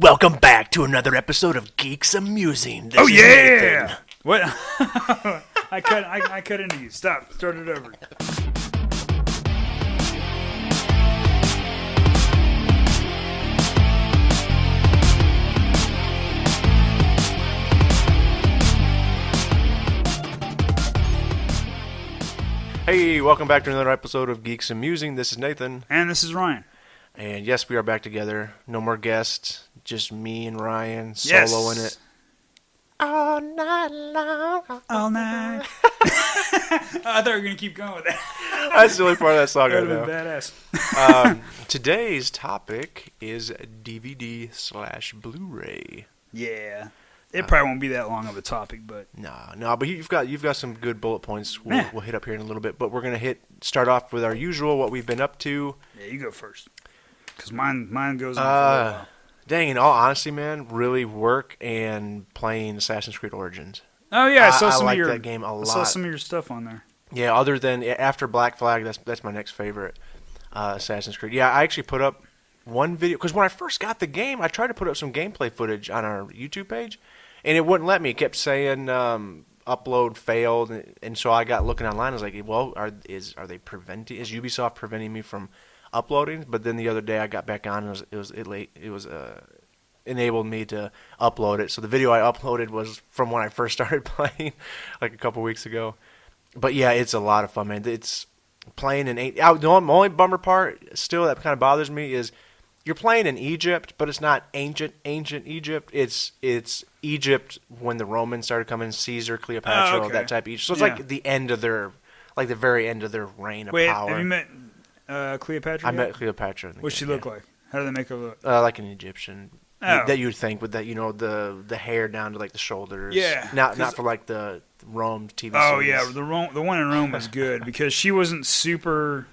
Welcome back to another episode of Geeks-a-Musing. This Oh is yeah! Nathan. What? I cut into you. Stop. Start it over. Hey, welcome back to another episode of Geeks-a-Musing. This is Nathan. And this is Ryan. And yes, we are back together. No more guests. Just me and Ryan Yes. soloing it. All night long. All night. I thought we were going to keep going with that. That's the only part of that song That right would now. have been badass. Today's topic is DVD/Blu-ray. Yeah. It probably won't be that long of a topic, but... No, but you've got some good bullet points we'll hit up here in a little bit. But we're going to start off with our usual, what we've been up to. Yeah, you go first. Because mine goes on for a while. Dang, in all honesty, man, really work and playing Assassin's Creed Origins. Oh, yeah, I saw I some like of your... that game a lot. I saw some of your stuff on there. Yeah, other than after Black Flag, that's my next favorite Assassin's Creed. Yeah, I actually put up one video because when I first got the game, I tried to put up some gameplay footage on our YouTube page, and it wouldn't let me. It kept saying upload failed, and so I got looking online. I was like, well, is Ubisoft preventing me from uploading? But then the other day I got back on, and it was enabled me to upload it. So the video I uploaded was from when I first started playing, like a couple weeks ago. But yeah, it's a lot of fun, man. It's playing in the only bummer part still that kind of bothers me is you're playing in Egypt, but it's not ancient Egypt. It's Egypt when the Romans started coming, Caesar, Cleopatra, that type of Egypt. So it's like the end of their, like the very end of their reign of power. Have you met Cleopatra? I met Cleopatra. What'd she look like? How did they make her look? Like an Egyptian. Oh. That you would think with that, the hair down to like the shoulders. Yeah. Not for like the Rome TV series. Oh yeah, the one in Rome was good because she wasn't super.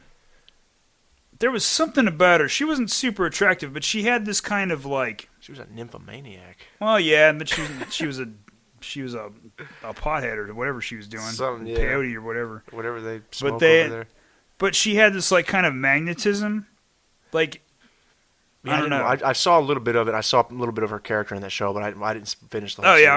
There was something about her. She wasn't super attractive, but she had this kind of like. She was a nymphomaniac. Well, yeah, but she was a pothead or whatever she was doing, peyote or whatever. Whatever they smoke over there. But she had this like kind of magnetism, like. Yeah, I don't know. I saw a little bit of it. I saw a little bit of her character in that show, but I didn't finish the whole series.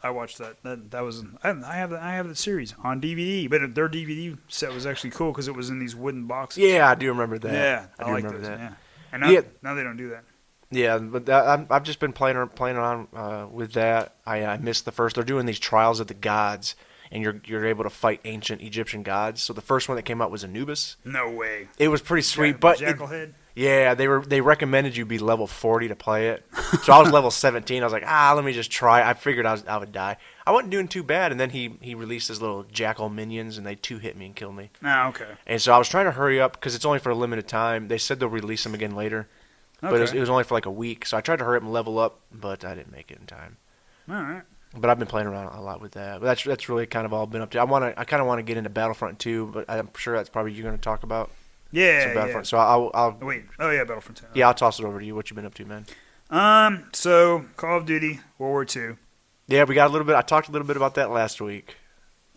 I watched that. That was I have the series on DVD, but their DVD set was actually cool because it was in these wooden boxes. Yeah, I do remember that. Yeah, I do like remember those, that. Yeah. And now they don't do that. Yeah, but I've just been playing on with that. I missed the first. They're doing these Trials of the Gods, and you're able to fight ancient Egyptian gods. So the first one that came out was Anubis. No way. It was pretty sweet, but Jackalhead. Yeah, they recommended you be level 40 to play it. So I was level 17. I was like, let me just try. I figured I would die. I wasn't doing too bad, and then he released his little jackal minions, and they two-hit me and killed me. Oh, okay. And so I was trying to hurry up because it's only for a limited time. They said they'll release them again later, but it was only for like a week. So I tried to hurry up and level up, but I didn't make it in time. All right. But I've been playing around a lot with that. But that's really kind of all I've been up to. I kind of want to get into Battlefront 2, but I'm sure that's probably you're going to talk about. Yeah. So I'll wait. Oh yeah, Battlefront 2. Yeah, I'll toss it over to you. What you been up to, man? So Call of Duty, World War II. Yeah, we got a little bit. I talked a little bit about that last week.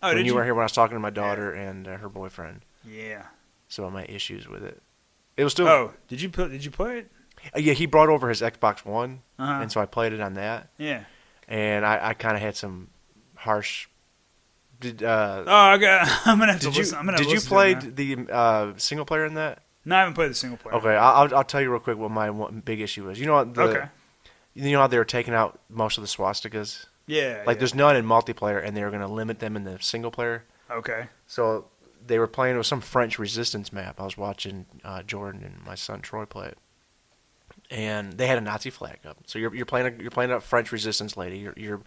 Oh, when did you were here when I was talking to my daughter and her boyfriend. Yeah. Some of my issues with it. It was still. Oh, did you play it? Yeah, he brought over his Xbox One, Uh-huh. and so I played it on that. Yeah. And I kind of had some harsh. I'm gonna have to listen. Did you play the single player in that? No, I haven't played the single player. Okay, I'll tell you real quick what my big issue was. You know how they were taking out most of the swastikas? Yeah. There's none in multiplayer, and they were going to limit them in the single player. Okay. So they were playing with some French resistance map. I was watching Jordan and my son Troy play it, and they had a Nazi flag up. So you're playing a French resistance lady. You're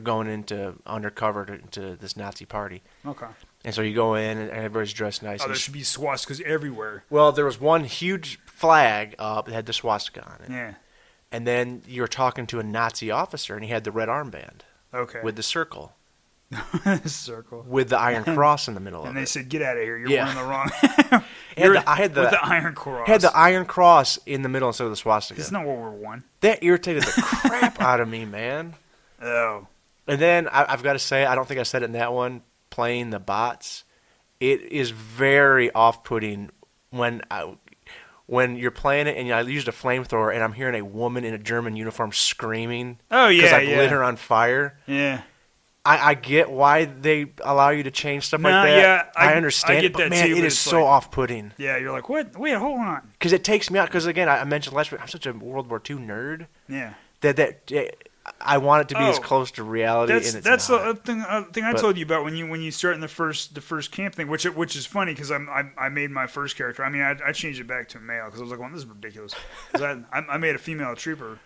going into undercover to this Nazi party. Okay. And so you go in and everybody's dressed nice. Oh, there should be swastikas everywhere. Well, there was one huge flag up that had the swastika on it. Yeah. And then you're talking to a Nazi officer, and he had the red armband. Okay. With the circle. Circle. With the Iron Cross in the middle of it. And they said, "Get out of here! You're wearing the wrong." I had with the Iron Cross. Had the Iron Cross in the middle instead of the swastika. It's not World War I. That irritated the crap out of me, man. Oh. And then I've got to say, I don't think I said it in that one. Playing the bots, it is very off-putting when when you're playing it and I used a flamethrower and I'm hearing a woman in a German uniform screaming. Oh yeah, because I lit her on fire. Yeah. I get why they allow you to change stuff like that. Yeah, I understand, I get but that man, too, it but is it's so like, off-putting. Yeah, you're like, what? Wait, hold on. Because it takes me out. Because again, I mentioned last week, I'm such a World War II nerd. Yeah. That I want it to be as close to reality. That's the thing I told you about when you start in the first camp thing, which is funny because I made my first character. I mean, I changed it back to a male because I was like, well, this is ridiculous. I made a female trooper.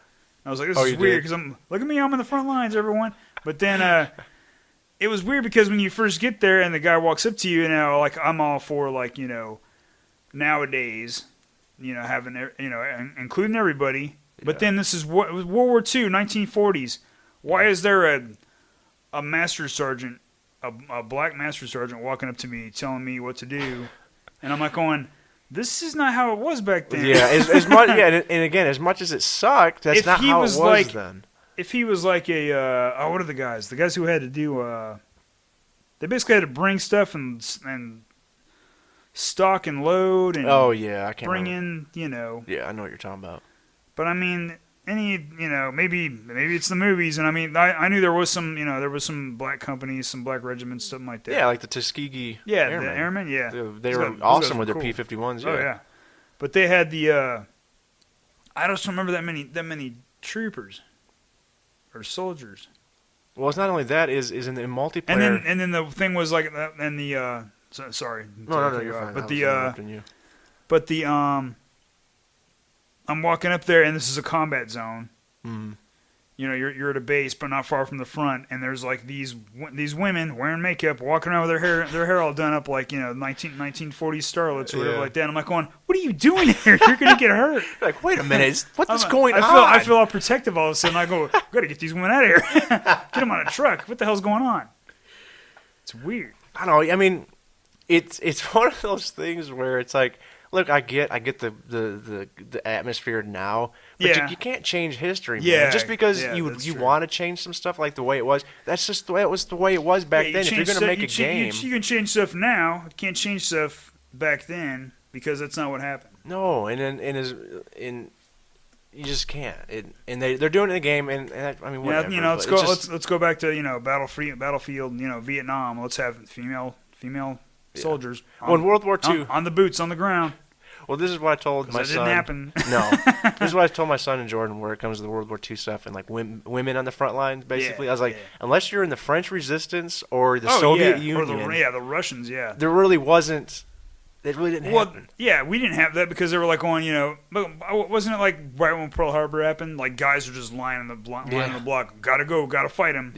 I was like, this is weird because look at me, I'm in the front lines, everyone. But then it was weird because when you first get there and the guy walks up to you, and like I'm all for like nowadays, having including everybody. Yeah. But then this is World War II, 1940s. Why is there a master sergeant, a black master sergeant walking up to me telling me what to do, and I'm like going, this is not how it was back then. Yeah, as much and again, as much as it sucked, that's not how it was then. If he was like what are the guys? The guys who had to do, they basically had to bring stuff and stock and load and I can't bring remember. in, Yeah, I know what you're talking about. But I mean, maybe it's the movies, and I mean, I knew there was some black companies, some black regiments, something like that. Yeah, like the Tuskegee. Airmen. The airmen, yeah. They were awesome with their P-51s. Yeah. Oh yeah, but they had the. I just don't remember that many troopers. Or soldiers. Well, it's not only that. Is in the multiplayer. And then the thing was like, and the sorry. No, you're fine. But the I'm walking up there, and this is a combat zone. Mm. You're at a base, but not far from the front, and there's like these women wearing makeup, walking around with their hair all done up like 1940s starlets or whatever like that. And I'm like going, what are you doing here? You're gonna get hurt. Like, wait a minute, what's going on? I feel all protective all of a sudden. I go, I gotta get these women out of here. Get them on a truck. What the hell's going on? It's weird. I don't know. I mean, it's one of those things where it's like, look, I get the atmosphere now, but you can't change history, man. Yeah, just because you want to change some stuff like the way it was, that's just the way it was back then. If you're going to make a game, you can change stuff now. You can't change stuff back then because that's not what happened. No, and you just can't. And they're doing it in the game, and I mean, whatever. Yeah, let's go back to battlefield, Vietnam. Let's have female soldiers in World War II on the boots on the ground. Well, this is what I told my son. That didn't happen. No, this is what I told my son and Jordan where it comes to the World War II stuff and like women on the front lines. Basically, I was like, unless you're in the French Resistance or the Soviet Union, or the Russians, there really wasn't. It really didn't happen. Yeah, we didn't have that because they were like going, wasn't it like right when Pearl Harbor happened? Like guys are just lying on the block, gotta go, gotta fight them,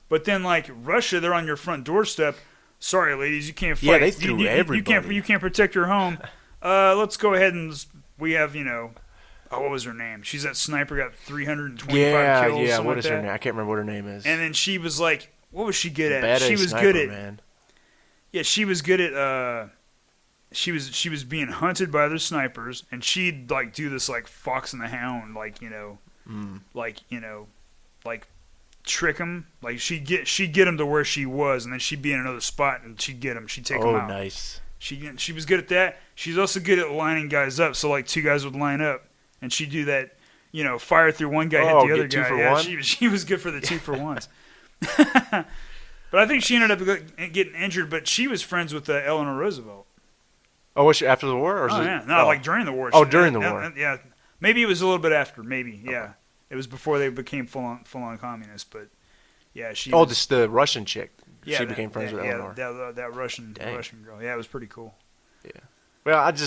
But then like Russia, they're on your front doorstep. Sorry, ladies, you can't fight. Yeah, they threw everybody. You can't protect your home. Let's go ahead and we have what was her name? She's that sniper, got 325 kills. Yeah, what is her name? I can't remember what her name is. And then she was like, what was she good at? She was good at. Man. Yeah, she was good at. She was being hunted by other snipers, and she'd like do this like Fox and the Hound, like trick him. Like she'd get him to where she was, and then she'd be in another spot, and she'd get him. She'd take him out. Oh, nice. She was good at that. She's also good at lining guys up. So like two guys would line up, and she'd do that. Fire through one guy, hit the other guy. For one? She was good for the 2-for-1s. But I think she ended up getting injured. But she was friends with Eleanor Roosevelt. Oh, was she after the war? Or like during the war. During the war. Yeah, maybe it was a little bit after. Maybe, yeah. Okay. It was before they became full on communists. But yeah, she. Oh, this the Russian chick. Yeah, she became friends with Eleanor. That Russian girl. Yeah, it was pretty cool. Yeah. Well, it's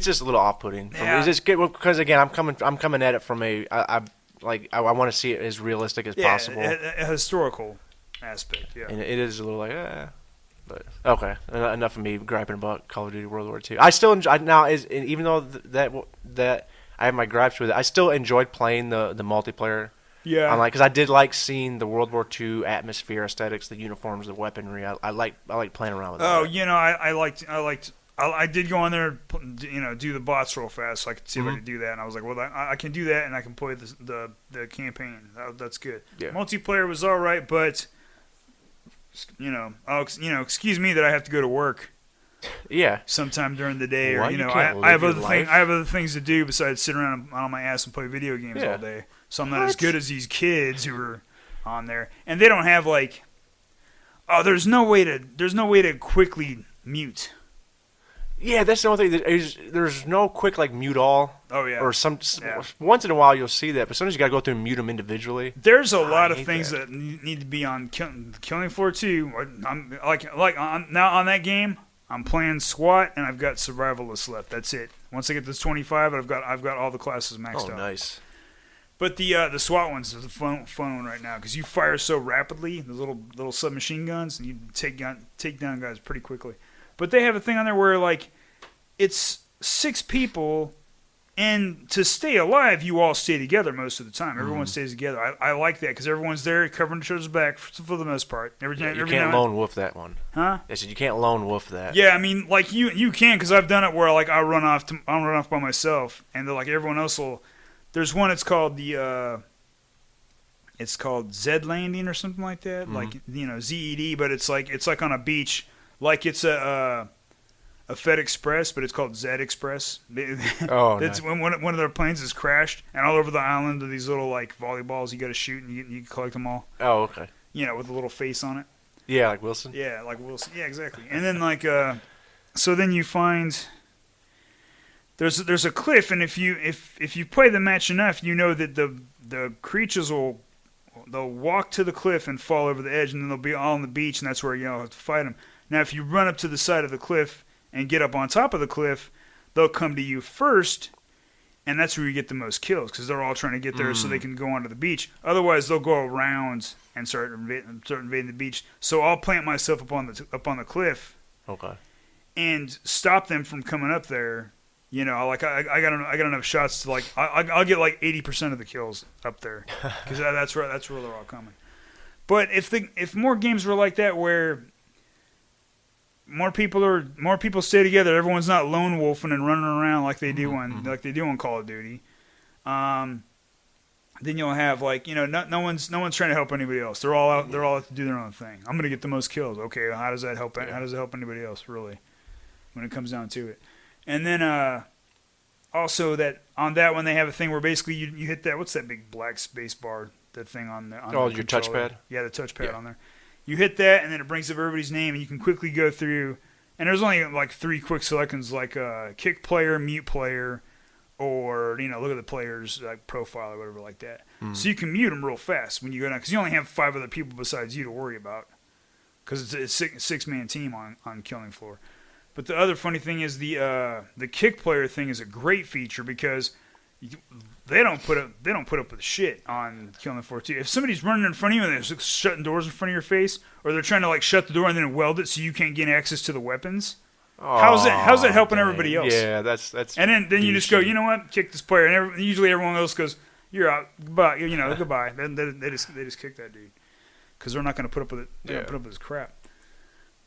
just a little off-putting. It's just good because again, I'm coming at it from I want to see it as realistic as possible. A historical aspect. Yeah. And it is a little like But okay, enough of me griping about Call of Duty World War II. I still enjoy now. Even though that I have my gripes with it, I still enjoyed playing the multiplayer. Yeah, because I did like seeing the World War II atmosphere, aesthetics, the uniforms, the weaponry. I like playing around with that. Oh, I did go on there, do the bots real fast, so I could see if I could do that. And I was like, well, I can do that, and I can play the campaign. That's good. Yeah. Multiplayer was all right, but excuse me that I have to go to work. Yeah. sometime during the day, or Why you you know, can't I live have your other things. life? I have other things to do besides sit around on my ass and play video games Yeah. all day. So I'm not as What? good as these kids who are on there, and they don't have like, oh, there's no way to quickly mute. Yeah, that's the only thing. There's no quick like mute all. Oh yeah. Or Yeah. once in a while you'll see that, but sometimes you gotta go through and mute them individually. There's a lot of hate things that. that need to be on Killing Floor 2. I'm now on that game. I'm playing SWAT and I've got Survivalist left. That's it. Once I get this 25, I've got all the classes maxed out. Oh, nice. But the SWAT ones is the fun one right now because you fire so rapidly. Those little submachine guns, and you take down guys pretty quickly. But they have a thing on there where like it's 6 people. And to stay alive, you all stay together most of the time. Everyone stays together. I like that because everyone's there covering each other's back for the most part. You can't lone wolf that one. Huh? I said you can't lone wolf that. Yeah, I mean, like you can because I've done it where like I'll run off by myself, and like everyone else will. There's one. It's called it's called Zed Landing or something like that. Like ZED, but it's like on a beach, like it's a Fed Express, but it's called Zed Express. Oh, it's nice. when one of their planes has crashed, and all over the island are these little like volleyballs you got to shoot, and you collect them all. Oh, okay. With a little face on it. Yeah, like Wilson. Yeah, like Wilson. Yeah, exactly. And then like so then you find there's a cliff, and if you play the match enough, you know that the creatures they'll walk to the cliff and fall over the edge, and then they'll be all on the beach, and that's where have to fight them. Now, if you run up to the side of the cliff and get up on top of the cliff, they'll come to you first, and that's where you get the most kills because they're all trying to get there so they can go onto the beach. Otherwise, they'll go around and start invading the beach. So I'll plant myself up on the cliff, Okay. and stop them from coming up there. Like I got enough shots to like I'll get like 80% of the kills up there because that's where they're all coming. But if more games were like that where more people stay together. Everyone's not lone wolfing and running around like they do on Call of Duty. Then you'll have like no one's trying to help anybody else. They're all out to do their own thing. I'm gonna get the most kills. Okay, how does that help? How does it help anybody else really? When it comes down to it, and then also that on that one they have a thing where basically you hit that what's that big black space bar that thing on the your touchpad. Yeah, the touchpad on there. You hit that, and then it brings up everybody's name, and you can quickly go through. And there's only like 3 quick selections, like kick player, mute player, or look at the player's like profile or whatever like that. So you can mute them real fast when you go down, because you only have 5 other people besides you to worry about, because it's a 6-man team on Killing Floor. But the other funny thing is the kick player thing is a great feature because they don't put up with shit on Killing Floor 2. If somebody's running in front of you and they're shutting doors in front of your face, or they're trying to like shut the door and then weld it so you can't get access to the weapons, how's that helping everybody else? Yeah, that's. And then you just go, you know what, kick this player, and usually everyone else goes, you're out, goodbye, goodbye. Then they just kick that dude because they're not going to put up with it. They don't put up with his crap.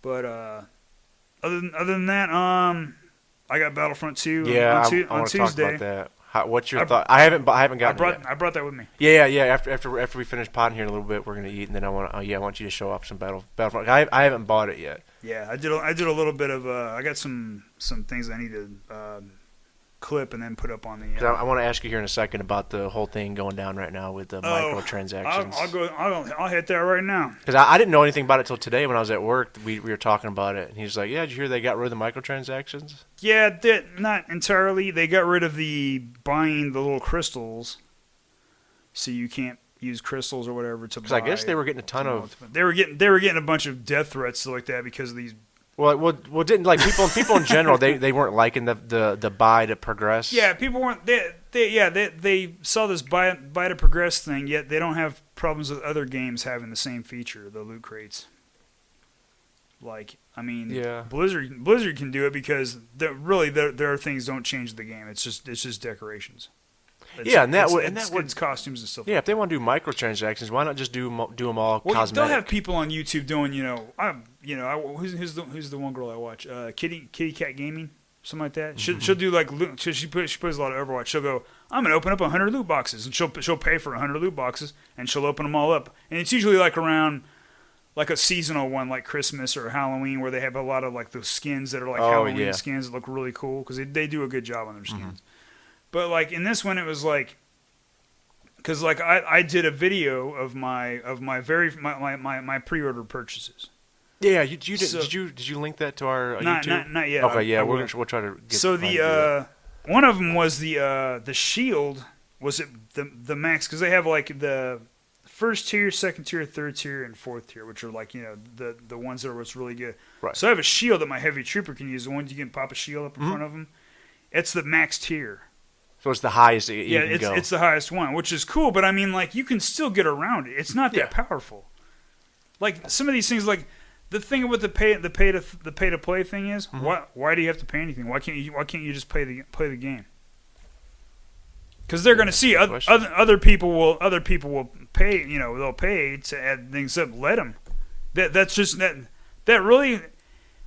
But other than that, I got Battlefront 2 on Tuesday. Talk about that. What's your thought? I haven't gotten it yet. I brought that with me. Yeah. After we finish potting here in a little bit, we're gonna eat, and then I want you to show off some Battlefront. I haven't bought it yet. Yeah, I did a little bit of. I got some things I need to clip and then put up on the. I want to ask you here in a second about the whole thing going down right now with the microtransactions. I'll hit that right now. Because I didn't know anything about it till today when I was at work. We were talking about it, and he's like, "Yeah, did you hear they got rid of the microtransactions?" Yeah, not entirely. They got rid of the buying the little crystals, so you can't use crystals or whatever to buy. Because I guess they were getting a ton of. They were getting a bunch of death threats like that because of these. Well, didn't like people in general they weren't liking the buy to progress. Yeah, people weren't. They saw this buy to progress thing, yet they don't have problems with other games having the same feature, the loot crates. Like, I mean, Blizzard can do it because their things don't change the game. It's just decorations. It's costumes and stuff. Yeah, if they want to do microtransactions, why not just do them all cosmetic? They'll have people on YouTube doing, who's the one girl I watch? Kitty Cat Gaming, something like that. She'll do like she plays a lot of Overwatch. She'll go, I'm gonna open up 100 loot boxes, and she'll pay for 100 loot boxes, and she'll open them all up, and it's usually like around like a seasonal one, like Christmas or Halloween, where they have a lot of like those skins that are like Halloween skins that look really cool because they do a good job on their skins. But like in this one, it was like, because like I did a video of my pre-order purchases. Yeah, did you link that to our YouTube? Not yet. Okay, yeah, we'll try to get. So the one of them was the shield. Was it the max? Because they have like the first tier, second tier, third tier, and fourth tier, which are like the ones that are what's really good. Right. So I have a shield that my heavy trooper can use. The ones you can pop a shield up in front of them. It's the max tier. So it's the highest that you can go. It's the highest one, which is cool. But I mean, like you can still get around it. It's not that powerful. Like some of these things, like the thing with the pay to play thing is why do you have to pay anything? Why can't you just play the game? Because they're going to see other people will pay. They'll pay to add things up. Let them. That's just that really.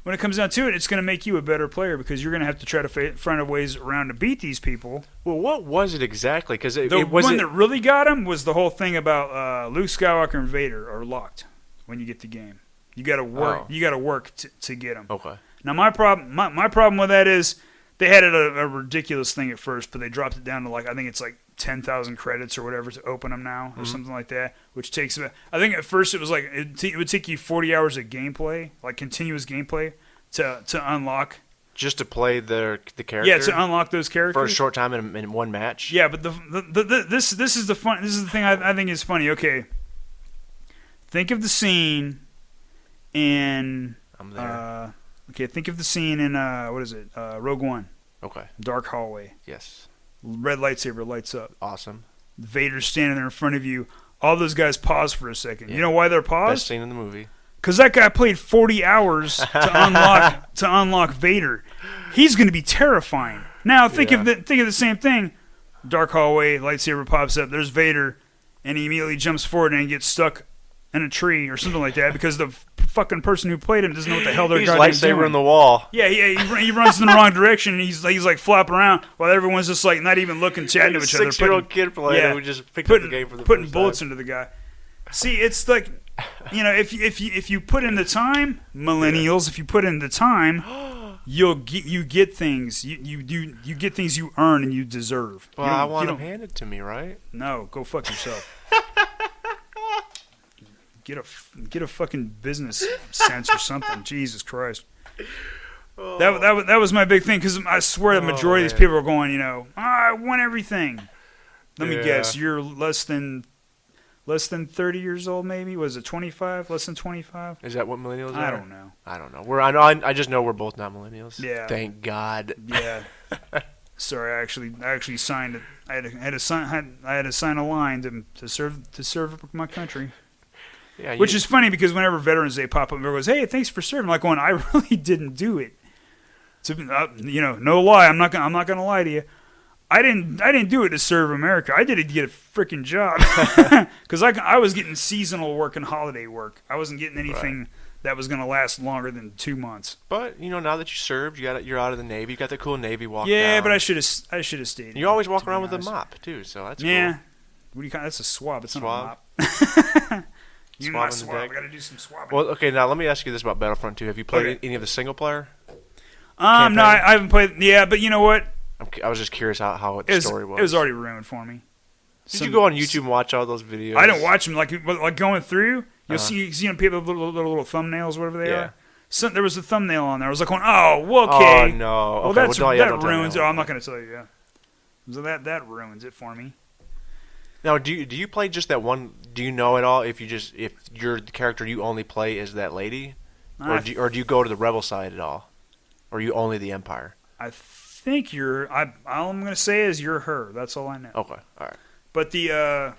When it comes down to it, it's going to make you a better player because you're going to have to try to find a ways around to beat these people. Well, what was it exactly? Because the one that really got him was the whole thing about Luke Skywalker and Vader are locked when you get the game. You got to work. You got to work to get them. Okay. Now my problem with that is they had it a ridiculous thing at first, but they dropped it down to like I think it's like 10,000 credits or whatever to open them now or something like that, which takes I think at first it was like it would take you 40 hours of gameplay, like continuous gameplay to unlock. Just to play the character? Yeah, to unlock those characters. For a short time in one match? Yeah, but this is the thing I think is funny. Okay. Think of the scene in I'm there. Think of the scene in what is it? Rogue One. Okay. Dark hallway. Yes. Red lightsaber lights up. Awesome. Vader's standing there in front of you. All those guys pause for a second. Yeah. You know why they're paused? Best scene in the movie. Because that guy played 40 hours to unlock Vader. He's going to be terrifying. Now think of the same thing. Dark hallway, lightsaber pops up. There's Vader, and he immediately jumps forward and gets stuck in a tree or something like that because the fucking person who played him doesn't know what the hell they're doing. He's lightsaber in the wall. Yeah, he runs in the wrong direction and he's like flopping around while everyone's just like not even looking, chatting to each other. 6-year-old kid playing who just picked up the game for the putting first bullets time. into the guy. See, it's like if you put in the time, millennials, if you put in the time, you get things you get things you earn and you deserve. Well, I want them handed to me, right? No, go fuck yourself. Get a fucking business sense or something. Jesus Christ. Oh. That was my big thing because I swear the majority of these people are going, I want everything. Let me guess, you're less than 30 years old, maybe? Was it 25? Less than 25? Is that what millennials are? I don't know. I don't know. I just know we're both not millennials. Yeah. Thank God. Yeah. Sorry, I actually signed it. I had to sign a line to serve my country. Yeah, which is funny because whenever Veterans Day pop up, everyone goes, "Hey, thanks for serving." I'm like, going, I really didn't do it. No lie. I'm not gonna lie to you. I didn't do it to serve America. I did it to get a freaking job because I was getting seasonal work and holiday work. I wasn't getting anything that was gonna last longer than 2 months. But now that you served, you're out of the Navy. You got the cool Navy walk. Yeah, down. But I should have stayed. You always walk around with a mop too, so that's cool. What do you call that's a swab? It's not a mop. You my swab. I gotta do some swabbing. Well, okay. Now let me ask you this about Battlefront 2. Have you played any of the single player? No, I haven't played. Yeah, but you know what? I was just curious how the story was. It was already ruined for me. Did you go on YouTube and watch all those videos? I didn't watch them. Like going through, you'll see people with little thumbnails, whatever they are. So there was a thumbnail on there. I was like, okay. Oh no. Well, that ruins it. I'm not going to tell you. Yeah. So that ruins it for me. Now, do you play just that one? Do you know at all if your character you only play is that lady, or do you go to the rebel side at all, or are you only the Empire? I think all I'm gonna say is you're her. That's all I know. Okay, all right. But but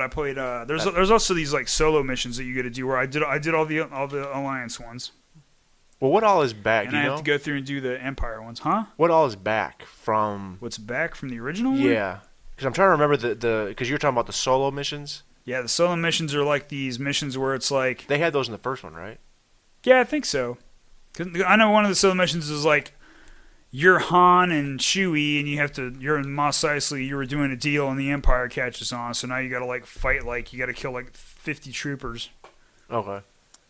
I played. There's also these like solo missions that you get to do where I did all the Alliance ones. Well, what all is back? And I have to go through and do the Empire ones, huh? What all is back from? What's back from the original one? Yeah. Because I'm trying to remember because you were talking about the solo missions. Yeah, the solo missions are like these missions where it's like they had those in the first one, right? Yeah, I think so. 'Cause I know one of the solo missions is like you're Han and Chewie, and you're in Mos Eisley. You were doing a deal, and the Empire catches on. So now you got to like fight, like you got to kill like 50 troopers. Okay.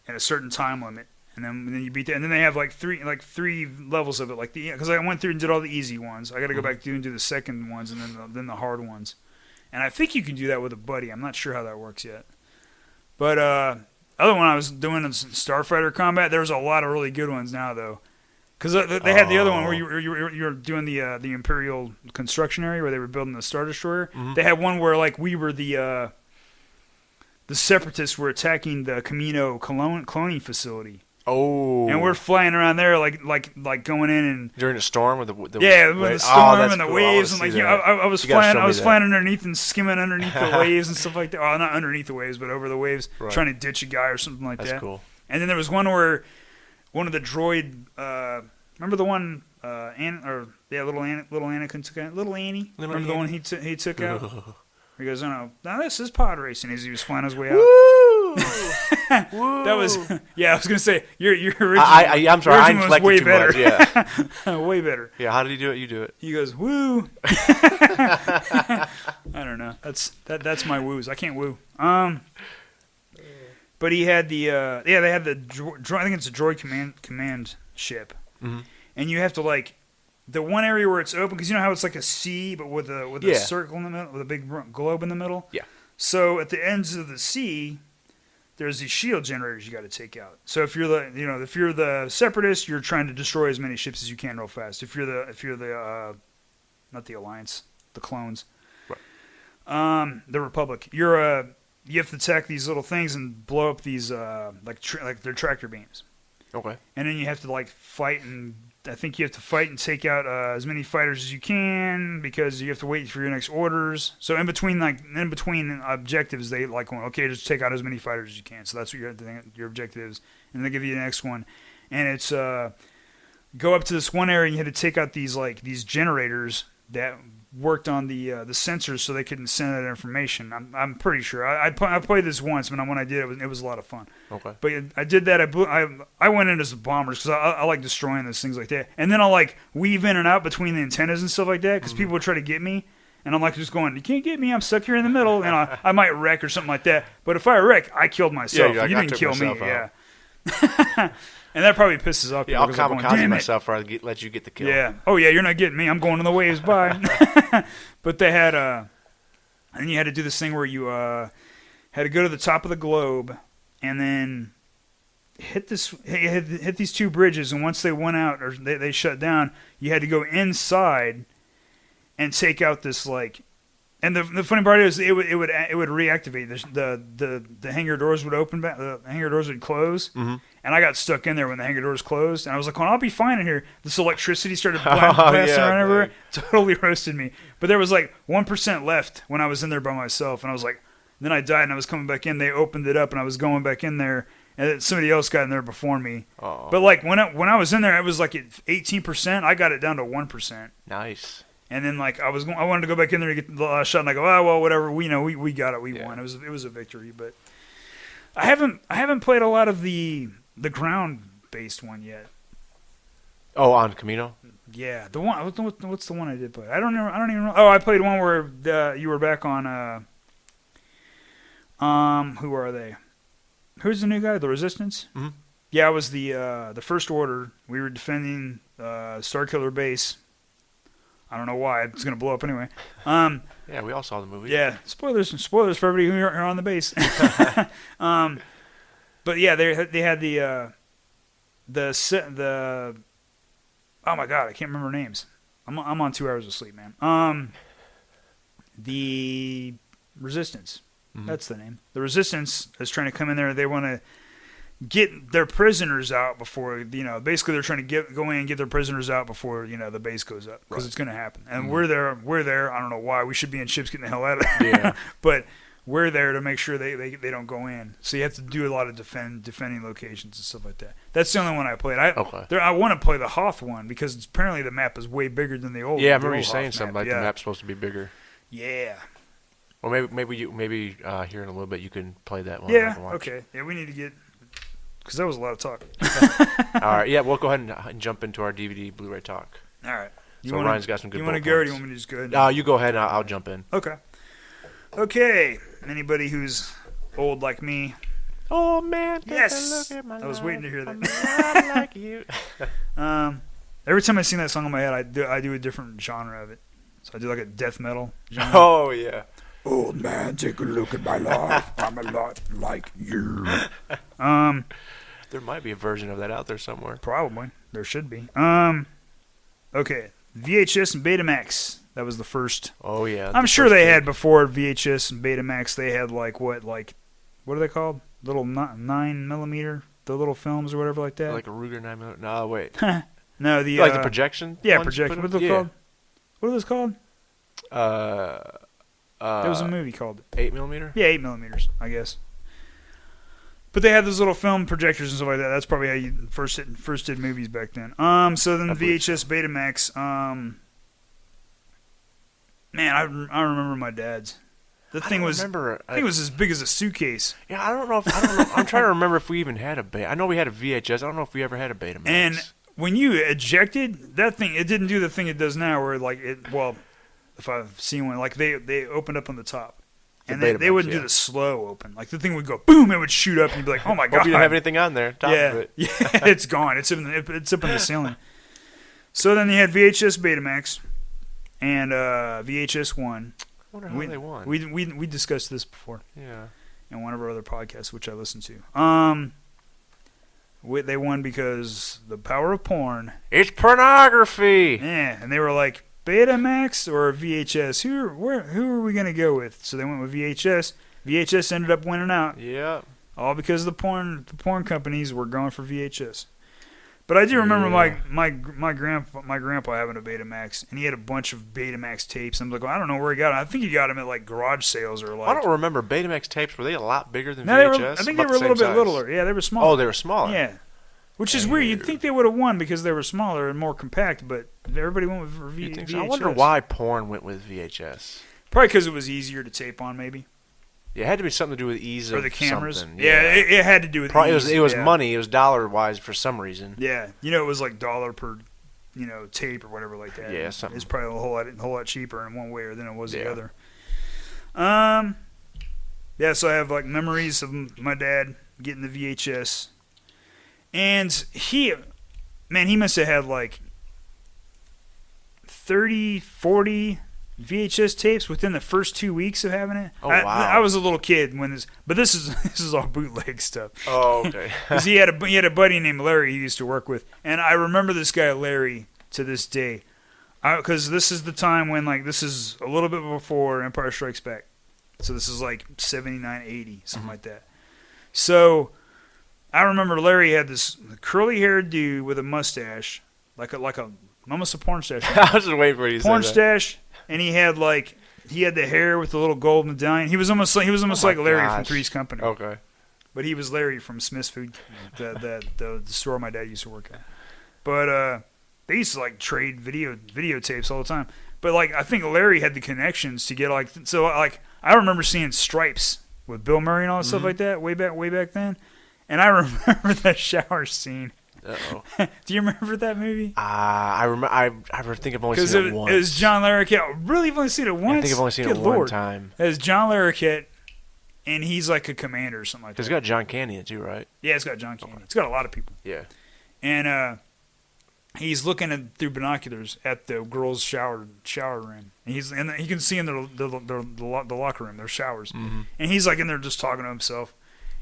and a certain time limit. And then you beat that, and then they have like three levels of it, like because I went through and did all the easy ones. I got to go back through and do the second ones, and then the hard ones. And I think you can do that with a buddy. I'm not sure how that works yet. But other one I was doing is Starfighter Combat. There's a lot of really good ones now though, because they had the other one where you were doing the Imperial construction area where they were building the Star Destroyer. Mm-hmm. They had one where like we were the Separatists were attacking the Camino cloning facility. Oh, and we're flying around there like going in and during the storm with the with the storm and the waves and like I was flying underneath and skimming underneath the waves and stuff like that. Well, not underneath the waves, but over the waves, trying to ditch a guy or something like that. That's cool. And then there was one where one of the droid, remember the one little Anakin took out, little Annie. Remember the one he took out? He goes, "Oh no, this is pod racing." As he was flying his way out. Woo! That was I was gonna say your original. I'm sorry, I inflected way too better. much. Yeah, way better. Yeah, how did he do it? You do it. He goes, "Woo!" I don't know. That's my woos. I can't woo. But he had the they had the I think it's a droid command ship, and you have to like. The one area where it's open, because you know how it's like a C, but with a circle in the middle, with a big globe in the middle? Yeah. So at the ends of the C, there's these shield generators you got to take out. So if you're the Separatist, you're trying to destroy as many ships as you can real fast. If you're the not the Alliance, the clones, right. The Republic, you have to attack these little things and blow up these like their tractor beams. Okay. And then you have to like fight and. I think you have to fight and take out as many fighters as you can because you have to wait for your next orders. So in between objectives, they like okay, just take out as many fighters as you can. So that's what your objective is, and they give you the next one, and it's go up to this one area and you had to take out these generators that worked on the sensors so they couldn't send that information. I'm pretty sure. I played this once, but when I did it was a lot of fun. Okay. But I did that. I went in as the bombers because I like destroying those things like that. And then I'll like weave in and out between the antennas and stuff like that because people would try to get me. And I'm like just going, you can't get me. I'm stuck here in the middle. And I might wreck or something like that. But if I wreck, I killed myself. Yeah, you didn't kill me. Out. Yeah. And that probably pisses off people. Yeah, I'll kamikaze myself or I'll let you get the kill. Yeah. Oh, yeah, you're not getting me. I'm going to the waves. Bye. But they had and you had to do this thing where you had to go to the top of the globe and then hit these two bridges. And once they went out or they shut down, you had to go inside and take out this like. And the funny part is it would reactivate. The hangar doors would open back. The hangar doors would close, and I got stuck in there when the hangar doors closed. And I was like, "Oh, I'll be fine in here." This electricity started blasting around everywhere. Totally roasted me. But there was like 1% left when I was in there by myself, and I was like, then I died, and I was coming back in. They opened it up, and I was going back in there, and somebody else got in there before me. Oh. But like when I was in there, it was like at 18%. I got it down to 1%. Nice. And then like I wanted to go back in there to get the last shot, and I go, oh well, whatever. We got it. We won. It was a victory. But I haven't played a lot of the ground based one yet. Oh, on Camino. Yeah, the one. What's the one I did play? I don't even know. Oh, I played one where you were back on. Who are they? Who's the new guy? The Resistance. Mm-hmm. Yeah, I was the First Order. We were defending Starkiller Base. I don't know why. It's going to blow up anyway. Yeah, we all saw the movie. Yeah, spoilers for everybody who are on the base. But yeah, they had the oh my god, I can't remember names. I'm on 2 hours of sleep, man. The Resistance. Mm-hmm. That's the name. The Resistance is trying to come in there. They want to get their prisoners out before, basically they're trying to go in and get their prisoners out before, the base goes up. Because it's going to happen. And we're there. I don't know why. We should be in ships getting the hell out of there. Yeah. But we're there to make sure they don't go in. So you have to do a lot of defending locations and stuff like that. That's the only one I played. I want to play the Hoth one because apparently the map is way bigger than the old one. Yeah, I remember you saying something like the map's supposed to be bigger. Yeah. Well, maybe here in a little bit you can play that one. Yeah, okay. Yeah, we need to get... Because that was a lot of talk. All right, yeah, we'll go ahead and jump into our DVD Blu-ray talk. All right. Ryan's got some good. You want to go, or do you want me to just go ahead? You go ahead, and I'll jump in. Okay. Anybody who's old like me. Oh man, take Yes! a look at my I was waiting to hear that. I'm not like you. Every time I sing that song in my head, I do a different genre of it. So I do like a death metal genre. Oh yeah. Old man, take a look at my life. I'm a lot like you. There might be a version of that out there somewhere. Probably. There should be. Okay. VHS and Betamax. That was the first. Oh yeah. I'm sure they had before VHS and Betamax. They had what are they called? Little 9mm, the little films or whatever like that. Like a Ruger 9mm. No, wait. No, the like the projection. Yeah, projection. What are they called? What are those called? There was a movie called 8mm. Yeah, 8mm, I guess. But they had those little film projectors and stuff like that. That's probably how you first did movies back then. So then VHS, Betamax. Man, I remember my dad's. I think it was as big as a suitcase. Yeah, I don't know. I'm trying to remember if we even had a Beta. I know we had a VHS. I don't know if we ever had a Betamax. And when you ejected that thing, it didn't do the thing it does now, where if I've seen one, like they opened up on the top. And they wouldn't do the slow open. Like the thing would go boom, it would shoot up, and you'd be like, "Oh my god!" Hope you didn't have anything on there. Top of it. Yeah, it's gone. It's up in the ceiling. So then you had VHS, Betamax, and VHS One. I wonder how they won. We discussed this before. Yeah. In one of our other podcasts, which I listened to. They won because the power of porn. It's pornography. Yeah, and they were like, Betamax or VHS? Who are we gonna go with? So they went with VHS. VHS ended up winning out. Yeah. All because the porn companies were going for VHS. But I do remember my grandpa having a Betamax, and he had a bunch of Betamax tapes. I'm like, well, I don't know where he got them. I think he got them at like garage sales or like. I don't remember Betamax tapes. Were they a lot bigger than VHS? I think they were a little bit littler. Yeah, they were smaller. Oh, they were smaller. Yeah. Which is weird. You'd think they would have won because they were smaller and more compact, but everybody went with VHS. So? I wonder why porn went with VHS. Probably because it was easier to tape on, maybe. Yeah, it had to be something to do with ease or of the cameras. Something. Yeah, it had to do with ease. It was money. It was dollar-wise for some reason. Yeah. It was like $1 per, tape or whatever like that. Yeah, something. It's probably a whole lot cheaper in one way than it was the other. Yeah, so I have like memories of my dad getting the VHS. And he must have had like 30, 40 VHS tapes within the first 2 weeks of having it. Oh, wow. I was a little kid when this is all bootleg stuff. Oh, okay. Because he had a buddy named Larry he used to work with, and I remember this guy Larry to this day, because this is the time when this is a little bit before Empire Strikes Back, so this is like 79, 80, something like that. So I remember Larry had this curly-haired dude with a mustache, like almost a porn stash. I was just waiting for you to say that. Porn stash, and he had the hair with the little gold medallion. He was almost like Larry from Three's Company. Okay. But he was Larry from Smith's Food, the store my dad used to work at. But they used to trade videotapes all the time. But I think Larry had the connections to get I remember seeing Stripes with Bill Murray and all that stuff like that way back then. And I remember that shower scene. Uh-oh. Do you remember that movie? I remember. I think I've only seen it once. It was John Larroquette. Really, you've only seen it once? I think I've only seen it one time. It was John Larroquette, and he's like a commander or something like that. It's got John Candy in it too, right? Yeah, it's got John Candy. Okay. It's got a lot of people. Yeah. And he's looking through binoculars at the girls' shower room. And he can see in the locker room their showers. Mm-hmm. And he's in there just talking to himself.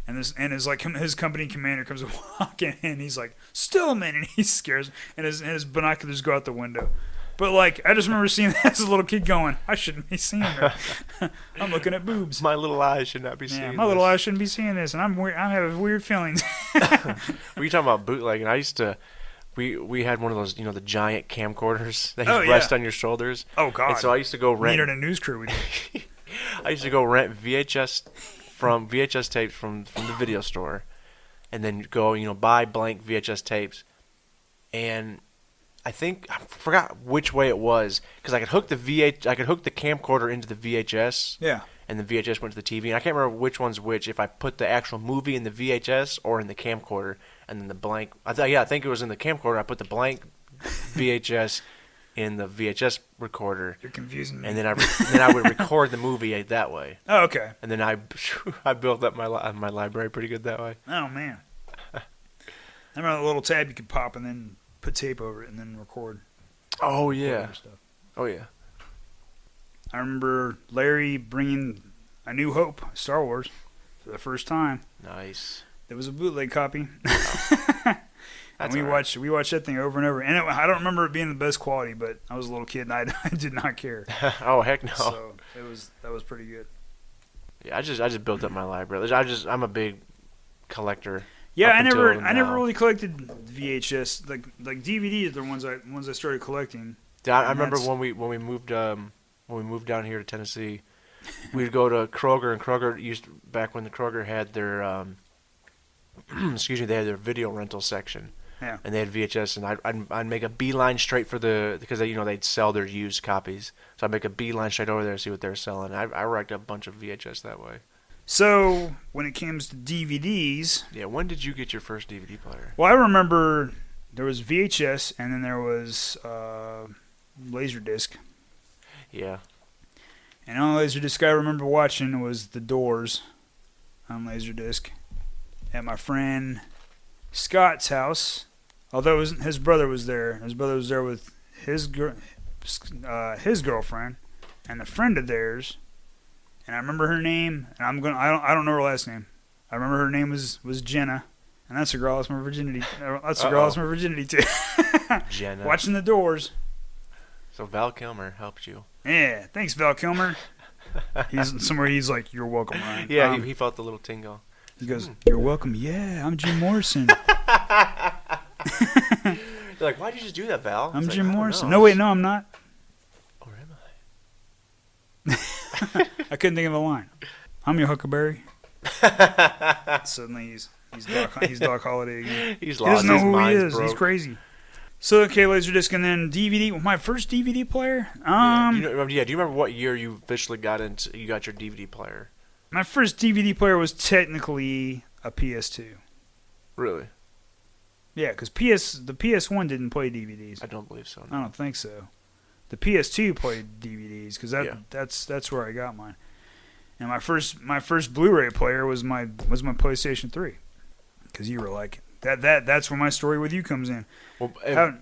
And his company commander comes walking in, and he's like, Stillman, and he scares, and his binoculars go out the window. But I just remember seeing that as a little kid going, I shouldn't be seeing her. I'm looking at boobs. My little eyes should not be seeing this. My little eyes shouldn't be seeing this, and I have weird feelings. Were you talking about bootlegging? I used to, we had one of those, the giant camcorders that you rest on your shoulders. Oh God! And so I used to go rent. We needed a news crew. I used to go rent VHS tapes from the video store, and then go buy blank VHS tapes, and I forgot which way it was, because I could hook the camcorder into the VHS, and the VHS went to the TV, and I can't remember which one's which, if I put the actual movie in the VHS or in the camcorder, and then the blank. I think it was in the camcorder. I put the blank VHS in the VHS recorder. You're confusing me. And then I would record the movie that way. Oh, okay. And then I built up my library pretty good that way. Oh, man. I remember the little tab you could pop and then put tape over it and then record. Oh, yeah. Stuff. Oh, yeah. I remember Larry bringing A New Hope, Star Wars, for the first time. Nice. There was a bootleg copy. And we right. watched that thing over and over. And I don't remember it being the best quality, but I was a little kid and I did not care. Oh, heck no. So that was pretty good. Yeah, I just built up my library. I'm a big collector. Yeah, I never really collected VHS. Like DVDs are the ones I started collecting. I remember when we moved down here to Tennessee, we'd go to Kroger, and Kroger back when the Kroger had their they had their video rental section. Yeah. And they had VHS, and I'd make a beeline straight for because they'd sell their used copies. So I'd make a beeline straight over there to see what they're selling. I racked up a bunch of VHS that way. So when it comes to DVDs, yeah, when did you get your first DVD player? Well, I remember there was VHS, and then there was Laserdisc. Yeah. And the only Laserdisc I remember watching was The Doors on Laserdisc at my friend Scott's house. Although his brother was there. His brother was there with his girlfriend and a friend of theirs. And I remember her name, and I don't know her last name. I remember her name was Jenna, and that's the girl I lost my virginity. That's the girl I lost my virginity to. Jenna. Watching The Doors. So Val Kilmer helped you. Yeah, thanks, Val Kilmer. He's like, "You're welcome, Ryan." Yeah, he felt the little tingle. He goes, "You're welcome." Yeah, I'm Jim Morrison. You're like, why'd you just do that, Val? I'm Jim Morrison. No, wait, no, I'm not. Or am I? I couldn't think of a line. I'm your Huckleberry. Suddenly he's Doc Holliday again. He doesn't know who he is. Broke. He's crazy. So okay, Laserdisc, and then DVD. My first DVD player. Do you remember what year you officially got your DVD player? My first DVD player was technically a PS2. Really? Yeah, because the PS1 didn't play DVDs. I don't believe so. No. I don't think so. The PS2 played DVDs because that's where I got mine. And my first Blu-ray player was my PlayStation 3 because you were like that's where my story with you comes in. Well,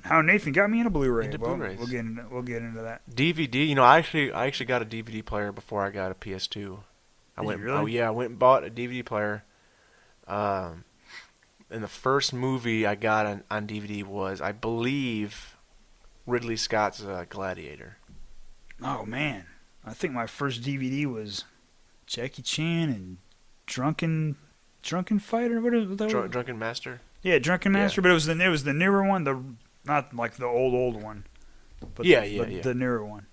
how Nathan got me into Blu-ray. Into Blu-rays. We'll get into that. DVD. I actually got a DVD player before I got a PS2. I went and bought a DVD player. And the first movie I got on DVD was, I believe, Ridley Scott's Gladiator. Oh man, I think my first DVD was Jackie Chan and Drunken Fighter. What is that? Drunken Master. Yeah, Drunken Master, but it was the newer one, not like the old one. But the newer one,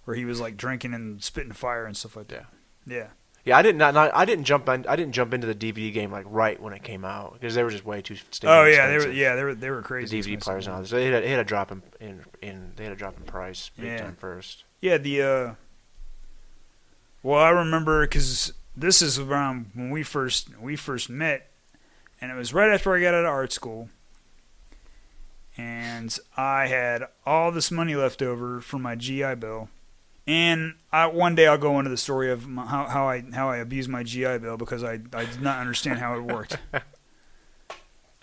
where he was like drinking and spitting fire and stuff like that. Yeah. Yeah, I didn't jump into the DVD game like right when it came out because they were just way too expensive. Oh yeah, they were crazy. The DVD players now, so they had a drop in price big time first. Yeah, well, I remember because this is around when we first met, and it was right after I got out of art school, and I had all this money left over from my GI Bill. And one day I'll go into the story of how I abused my GI Bill because I did not understand how it worked.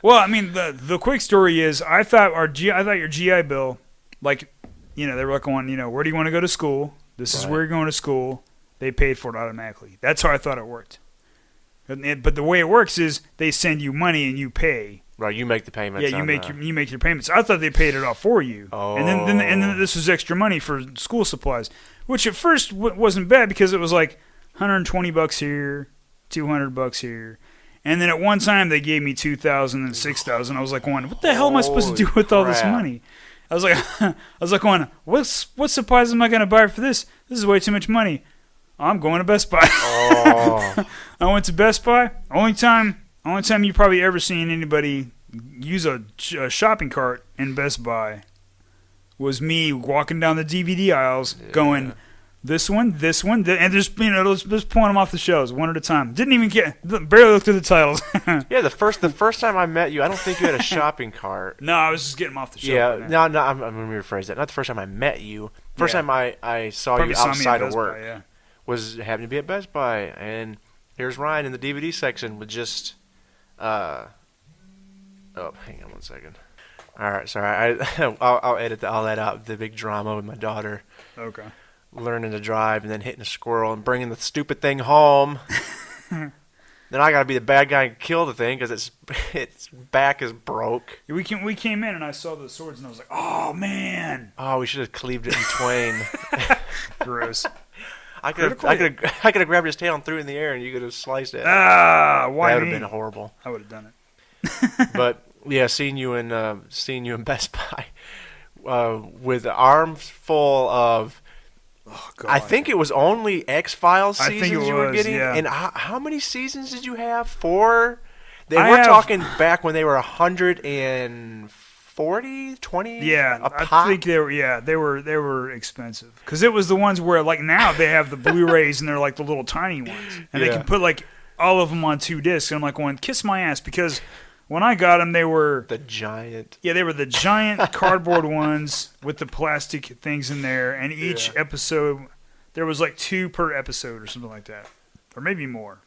Well, I mean the quick story is I thought your GI Bill, like, they were like going, where do you want to go to school? This is where you're going to school. They paid for it automatically. That's how I thought it worked. But the way it works is they send you money and you pay. Right, you make the payments. Yeah, you make your payments. I thought they paid it all for you. Oh. And then this was extra money for school supplies, which at first wasn't bad because it was like $120 here, $200 here, and then at one time they gave me $2,000 and $6,000. I was like, what the hell am I supposed to do with all this money? I was like, what supplies am I going to buy for this? This is way too much money. I'm going to Best Buy. Oh. I went to Best Buy. Only time you probably ever seen anybody use a shopping cart in Best Buy was me walking down the DVD aisles going, this one, and just just pulling them off the shelves one at a time. Didn't even barely looked at the titles. Yeah, the first time I met you, I don't think you had a shopping cart. No, I was just getting them off the shelf. Yeah, no, I'm going to rephrase that. Not the first time I met you. First time I saw Probably you saw me outside at of Best work Buy, yeah. was happened to be at Best Buy, and here's Ryan in the DVD section with just. Oh, hang on one second. All right, sorry. I'll edit all that out. The big drama with my daughter. Okay. Learning to drive and then hitting a squirrel and bringing the stupid thing home. Then I got to be the bad guy and kill the thing because its back is broke. We came in and I saw the swords and I was like, oh man. Oh, we should have cleaved it in twain. Gross. I could have grabbed his tail and threw it in the air and you could have sliced it. Ah, why that would me? have been horrible. I would have done it. But yeah, seeing you in Best Buy with arms full of. Oh, God. I think it was only X-Files I think seasons it you were was, getting. yeah. And how many seasons did you have? 4? We're talking back when they were 140, 20 Yeah, a pop? I think they were expensive. Because it was the ones where, like, now they have the Blu-rays and they're like the little tiny ones. And they can put, like, all of them on 2 discs. And I'm like, going, kiss my ass. Because when I got them, they were... The giant... Yeah, they were the giant cardboard ones with the plastic things in there. And each episode, there was like 2 per episode or something like that. Or maybe more.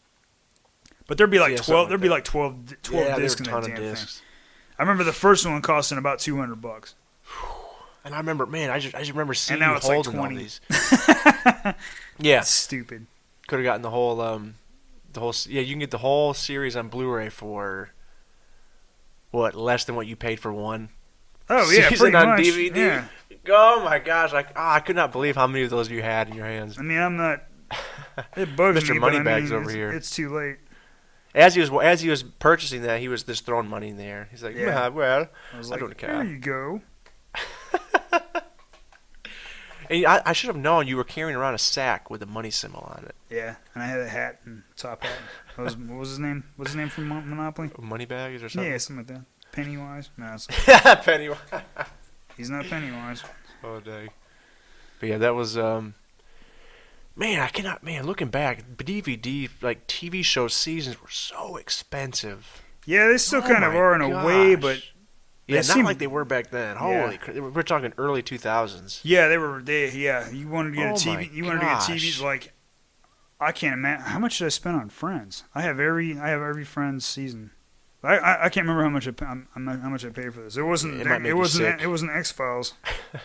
But there'd be like 12. There'd be like 12 discs in that damn thing. I remember the first one costing about $200. And I remember, man, I just remember seeing and now you it's like holding 20. all these. Yeah, That's stupid. could have gotten the whole. Yeah, you can get the whole series on Blu-ray for what, less than what you paid for one. Oh yeah, season pretty on much. DVD. Yeah. Oh my gosh! I could not believe how many of those you had in your hands. I mean, I'm not. It bugs Mr. me, but Moneybags I mean, over here. It's too late. As he was purchasing that, he was just throwing money in the air. He's like, Yeah. well, I was I like, don't care. there you go. And I should have known you were carrying around a sack with a money symbol on it. Yeah, and I had a hat and top hat. What was his name? What's his name from Monopoly? Moneybags or something? Yeah, something like that. Pennywise? No, it's, Pennywise. he's not Pennywise. Oh, dang. But yeah, that was, man, looking back, DVD, like, TV show seasons were so expensive. Yeah, they still kind of my are in a way, gosh. but Yeah, they not seem- like they were back then. Holy crap. We're talking early 2000s. yeah, they were. Yeah, you wanted to get a Oh TV. my You wanted to get gosh. TVs like. I can't imagine how much did I spend on Friends. I have every Friends season. I can't remember how much I paid for this. It wasn't. It might make It you wasn't. sick. It wasn't X-Files.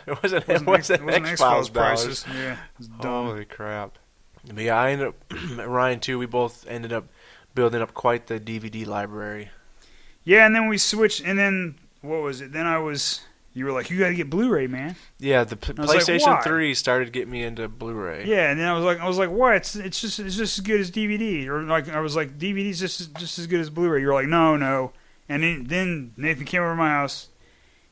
It wasn't X-Files X-Files prices. Yeah, it's dumb. Holy crap. But yeah, I ended up, Ryan too, we both ended up building up quite the DVD library. Yeah, and then we switched, and then, what was it? Then you were like, you gotta get Blu-ray, man. Yeah, the I was like, PlayStation why? 3 started getting me into Blu-ray. Yeah, and then I was like, why? It's just as good as DVD, or like I was like, DVD's just as good as Blu-ray. You're like, no. And then Nathan came over to my house,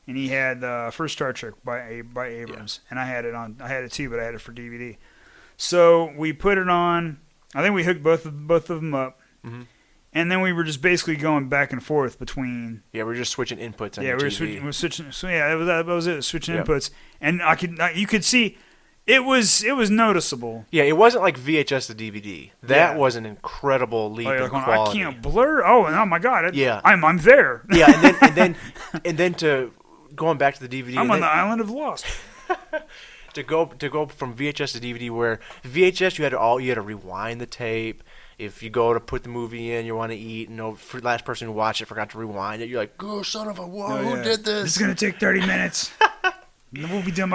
and he had first Star Trek by Abrams, and I had it too, but I had it for DVD. So we put it on. I think we hooked both of them up, and then we were just basically going back and forth between. Yeah, we're just switching inputs on Yeah, the we TV. were switching. So yeah, that was it. Switching Yep. inputs, and you could see, it was noticeable. Yeah, it wasn't like VHS to DVD. That Yeah. was an incredible leap Oh, you're in like, quality. I can't blur. Oh my god! Yeah. I'm there. Yeah, and then to going back to the DVD. I'm and on then, the island of Lost. to go from VHS to DVD, where VHS you had to rewind the tape. If you go to put the movie in, you want to eat, and the last person who watched it forgot to rewind it. You're like, "Oh, son of a who did this? This is gonna take 30 minutes. We'll be done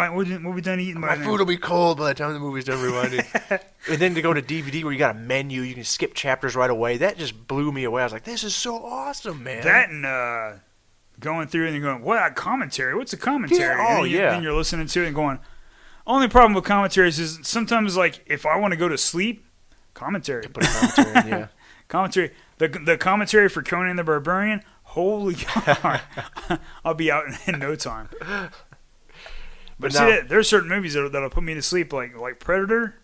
eating by My then. food will be cold by the time the movie's done rewinding." And then to go to DVD where you got a menu, you can skip chapters right away. That just blew me away. I was like, "This is so awesome, man!" That and going through and going, what commentary? What's a commentary? Yeah, and then then you're listening to it and going. Only problem with commentaries is sometimes, like, if I want to go to sleep, commentary. Put a commentary in, yeah. Commentary. The commentary for Conan the Barbarian. Holy God, I'll be out in no time. But now- see, there's certain movies that'll put me to sleep, like Predator.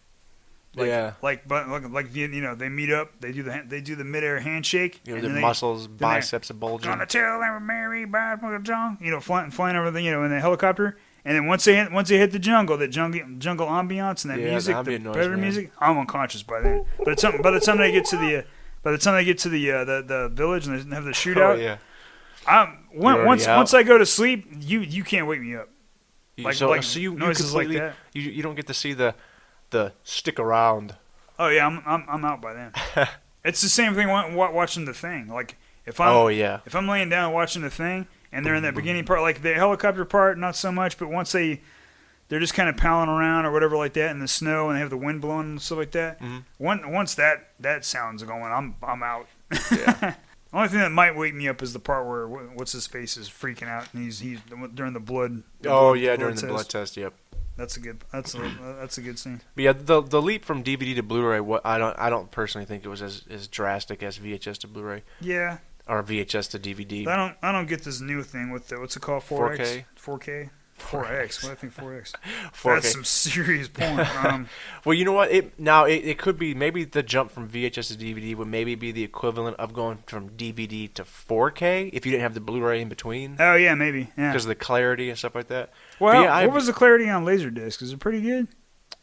Yeah. Like they meet up, they do the midair handshake. You know, and the then muscles, biceps are bulging. Gonna tell every Mary bad John. Flying over the in the helicopter, And then once they hit the jungle, that jungle ambiance and that music, the noise, better music, I'm unconscious by then. But by the time they get to the village and they have the shootout, once I go to sleep, you can't wake me up. So you noises like that. You don't get to see the stick around. Oh yeah, I'm out by then. It's the same thing watching The Thing. Like if I'm laying down watching The Thing and they're in that beginning part, like the helicopter part, not so much, but once they're just kind of palling around or whatever like that in the snow and they have the wind blowing and stuff like that. Mm-hmm. Once that sound's going, I'm out. Yeah. The only thing that might wake me up is the part where what's his face is freaking out and he's during the blood. During the blood test. Yep. That's a good scene. But yeah, the leap from DVD to Blu-ray, I don't personally think it was as drastic as VHS to Blu-ray. Yeah. Or VHS to DVD. I don't get this new thing with what's it called? 4X? 4K? 4X. What do I think 4X? 4K. That's some serious porn. Well, you know what? It could be maybe the jump from VHS to DVD would maybe be the equivalent of going from DVD to 4K if you didn't have the Blu-ray in between. Oh yeah, maybe. Yeah. Because of the clarity and stuff like that. Well, what was the clarity on Laserdisc? Is it pretty good?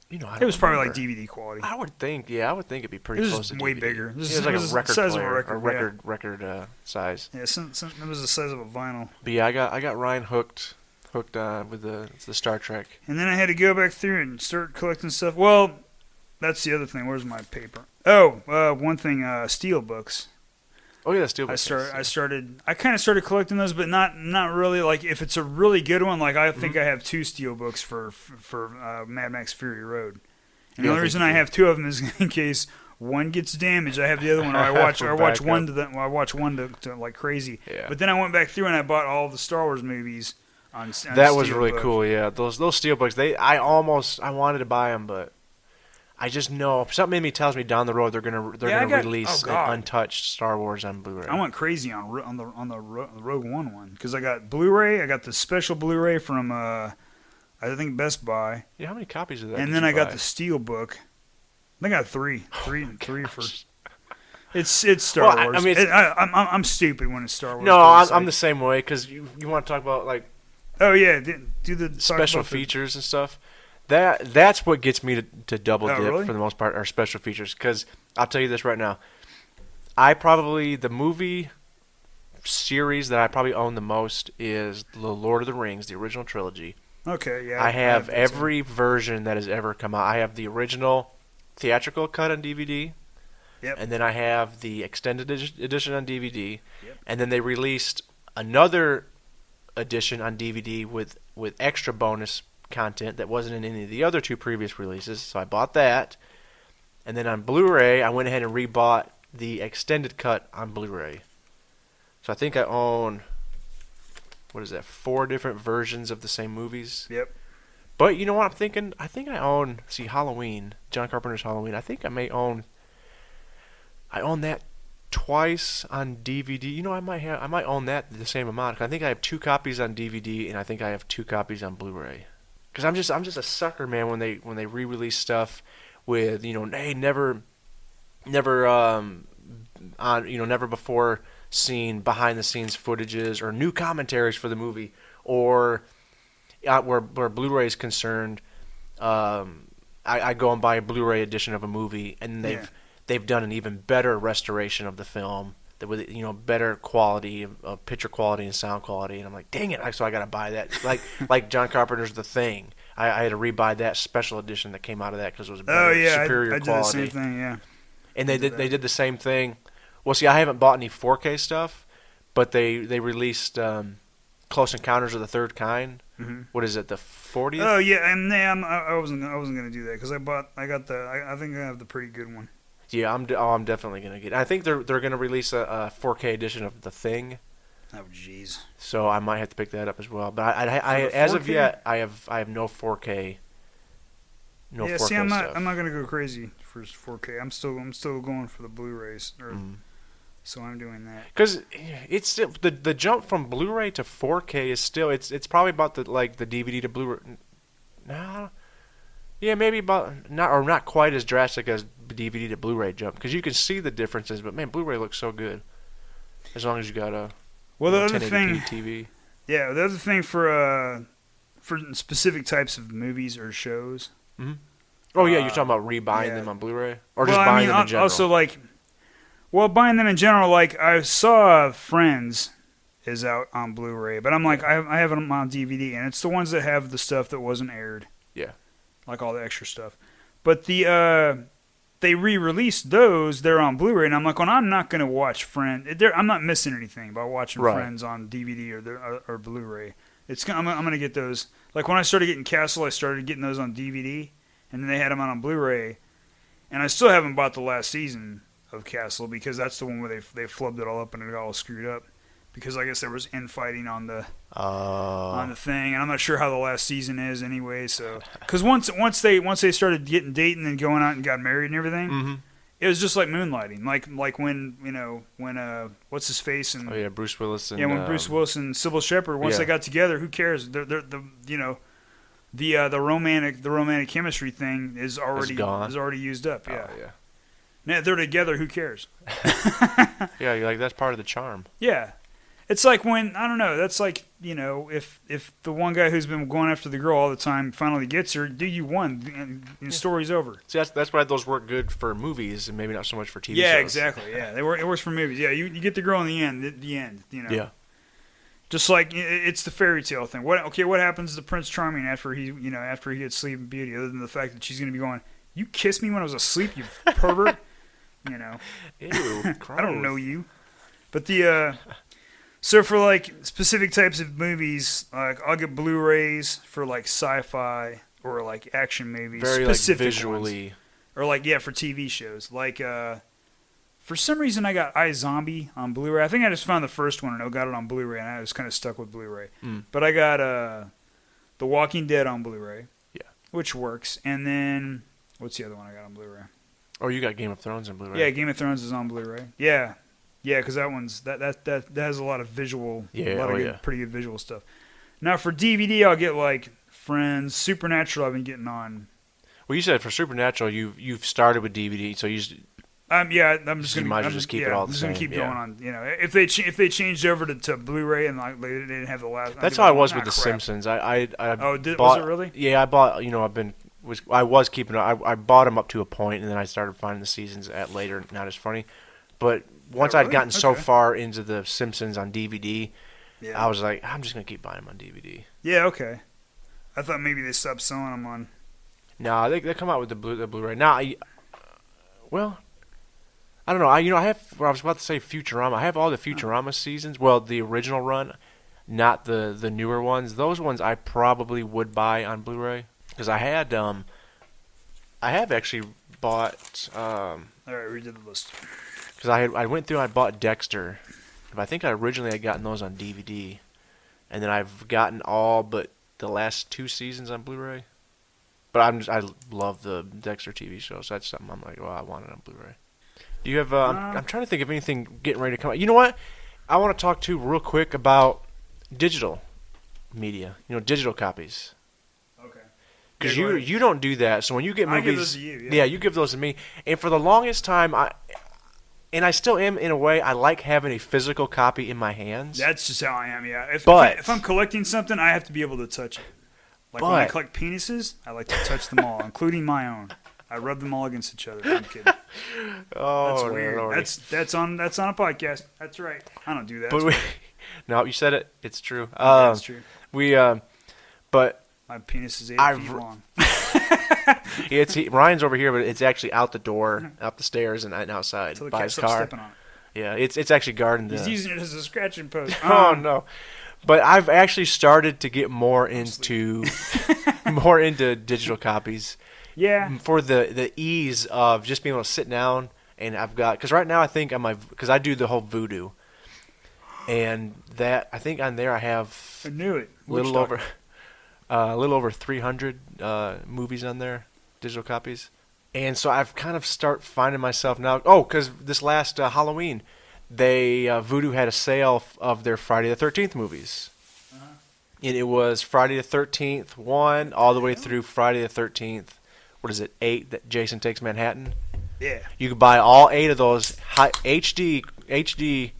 It was probably like DVD quality. I would think it'd be pretty close to DVD. Way bigger. It was like a record size player, of a record, record size. Yeah, it was the size of a vinyl. But yeah, I got Ryan hooked with the Star Trek. And then I had to go back through and start collecting stuff. Well, that's the other thing. Where's my paper? Oh, one thing, steel books. Oh yeah, steel books. I kind of started collecting those, but not really. Like if it's a really good one, like I think I have 2 steel books for Mad Max Fury Road. And the only reason I have 2 of them is in case one gets damaged, I have the other one. Or I watch one to like crazy. Yeah. But then I went back through and I bought all the Star Wars movies. That was really cool, yeah. Those steelbooks, I wanted to buy them, but I just know something in me tells me down the road they're gonna release an untouched Star Wars on Blu-ray. I went crazy on the Rogue One because I got Blu-ray, I got the special Blu-ray from I think Best Buy. Yeah, how many copies of that? And then I got the steelbook. I think I got three for. It's Star Wars. I mean, I'm stupid when it's Star Wars. No, I'm the same way because you want to talk about like. Oh yeah, do the special features and stuff. That's what gets me to double dip really? For the most part, are special features. Because I'll tell you this right now, the movie series that I probably own the most is the Lord of the Rings, the original trilogy. Okay, yeah. I have every version that has ever come out. I have the original theatrical cut on DVD. Yep. And then I have the extended edition on DVD. Yep. And then they released another edition on DVD with extra bonus content that wasn't in any of the other 2 previous releases, so I bought that. And then on Blu-ray, I went ahead and rebought the extended cut on Blu-ray. So I think I own, 4 different versions of the same movies. Yep. But you know what I'm thinking? I think I own, Halloween, John Carpenter's Halloween. I think I own that twice on DVD. You know, I might own that the same amount. I think I have 2 copies on DVD, and I think I have 2 copies on Blu-ray. Because I'm just a sucker, man. When they re-release stuff with never before seen behind the scenes footages or new commentaries for the movie, or where Blu-ray is concerned, I go and buy a Blu-ray edition of a movie, and they've done an even better restoration of the film with better quality of picture quality and sound quality, and I'm like, dang it! So I got to buy that. Like John Carpenter's The Thing, I had to rebuy that special edition that came out of that because it was better, superior quality. I did the same thing, yeah. And they did the same thing. Well, see, I haven't bought any 4K stuff, but they released Close Encounters of the Third Kind. Mm-hmm. What is it, the 40th? Oh yeah, and I wasn't gonna do that because I think I have the pretty good one. Yeah, I'm definitely gonna get it. I think they're gonna release a 4K edition of The Thing. Oh jeez. So I might have to pick that up as well. But I as of yet I have no 4K. No 4K see, I'm not stuff. I'm not gonna go crazy for 4K. I'm still going for the Blu-rays. So I'm doing that. Because it's still, the jump from Blu-ray to 4K is still it's probably about the DVD to Blu-ray. Nah. Yeah, maybe about not quite as drastic as DVD to Blu-ray jump because you can see the differences. But man, Blu-ray looks so good as long as you got a the other 1080p thing TV. Yeah, the other thing for for specific types of movies or shows. Mm-hmm. Oh yeah, you're talking about rebuying them on Blu-ray, or just well, buying them in general. Also, like, well, buying them in general. Like, I saw Friends is out on Blu-ray, but I'm like, I have them on DVD, and it's the ones that have the stuff that wasn't aired. Yeah, like all the extra stuff. But they re-released those. They're on Blu-ray, and I'm like, well, I'm not gonna watch Friends. I'm not missing anything by watching Friends on DVD or Blu-ray. I'm gonna get those. Like when I started getting Castle, I started getting those on DVD. And then they had them out on Blu-ray, and I still haven't bought the last season of Castle because that's the one where they flubbed it all up and it got all screwed up. Because I guess there was infighting on the thing, and I'm not sure how the last season is anyway. So, because once they started getting dating and going out and got married and everything, it was just like moonlighting, like when what's his face and Bruce Willis and when Bruce Willis and Sybil Shepherd once they got together, who cares? The romantic chemistry thing is already used up. Yeah. Oh, yeah. Now they're together. Who cares? Yeah, you're like that's part of the charm. Yeah, it's like when I don't know. That's like if the one guy who's been going after the girl all the time finally gets her, you won and story's over. See, that's why those work good for movies and maybe not so much for TV shows. Yeah, exactly. Yeah, it works for movies. Yeah, you get the girl in the end. Yeah. Just like it's the fairy tale thing. What happens to Prince Charming after he gets Sleeping Beauty, other than the fact that she's going to be going, "You kissed me when I was asleep, you pervert." Ew, I don't know you. But so for like specific types of movies, like I'll get Blu-rays for like sci-fi or like action movies, very specific like visually, ones. Or like for TV shows, like. For some reason, I got iZombie on Blu-ray. I think I just found the first one and I got it on Blu-ray, and I was kind of stuck with Blu-ray. But I got The Walking Dead on Blu-ray, which works. And then, what's the other one I got on Blu-ray? Oh, you got Game of Thrones on Blu-ray. Yeah, Game of Thrones is on Blu-ray. Yeah, because that one's that has a lot of visual, pretty good visual stuff. Now for DVD, I'll get like Friends, Supernatural. I've been getting on. Well, you said for Supernatural, you've started with DVD, so you. I'm just gonna. You might just keep it all the same. I'm just gonna keep going on. If they changed over to Blu-ray and like they didn't have the last. That's how I was with The Simpsons. Was it really? Yeah, I bought. I was keeping. I bought them up to a point, and then I started finding the seasons at later not as funny. But once I'd gotten so far into The Simpsons on DVD, I was like, I'm just gonna keep buying them on DVD. Yeah. Okay. I thought maybe they stopped selling them on. No, they come out with the Blu-ray now. I don't know. I have. Well, I was about to say Futurama. I have all the Futurama seasons. Well, the original run, not the newer ones. Those ones I probably would buy on Blu-ray because I had. I have actually bought. All right, read the list. Because I went through. I bought Dexter. But I think I originally had gotten those on DVD, and then I've gotten all but the last 2 seasons on Blu-ray. But I love the Dexter TV show, so that's something I'm like, well, I want it on Blu-ray. Do you have? I'm trying to think of anything getting ready to come out. You know what? I want to talk to real quick about digital media. Digital copies. Okay. Because you don't do that. So when you get movies, I give those to you. You give those to me. And for the longest time, I still am in a way. I like having a physical copy in my hands. That's just how I am. Yeah. If I'm collecting something, I have to be able to touch it. Like when I collect penises, I like to touch them all, including my own. I rub them all against each other. I'm kidding. Oh, that's weird. Lordy. That's on a podcast. That's right. I don't do that. But no, you said it. It's true. That's true. But my penis is 8 feet long. Ryan's over here, but it's actually out the door, out the stairs, and outside by his car. On it. Yeah, it's actually guarding the. He's using it as a scratching post. Oh no. But I've actually started to get more into digital copies. Yeah. For the ease of just being able to sit down, and I've got because right now I think because I do the whole Vudu, and that I think on there I have. I knew it. A little over 300 movies on there, digital copies, and so I've kind of start finding myself now. Oh, because this last Halloween. Vudu had a sale of their Friday the 13th movies. Uh-huh. And it was Friday the 13th 1 all the way through Friday the 13th, 8 that Jason Takes Manhattan? Yeah. You could buy all 8 of those HD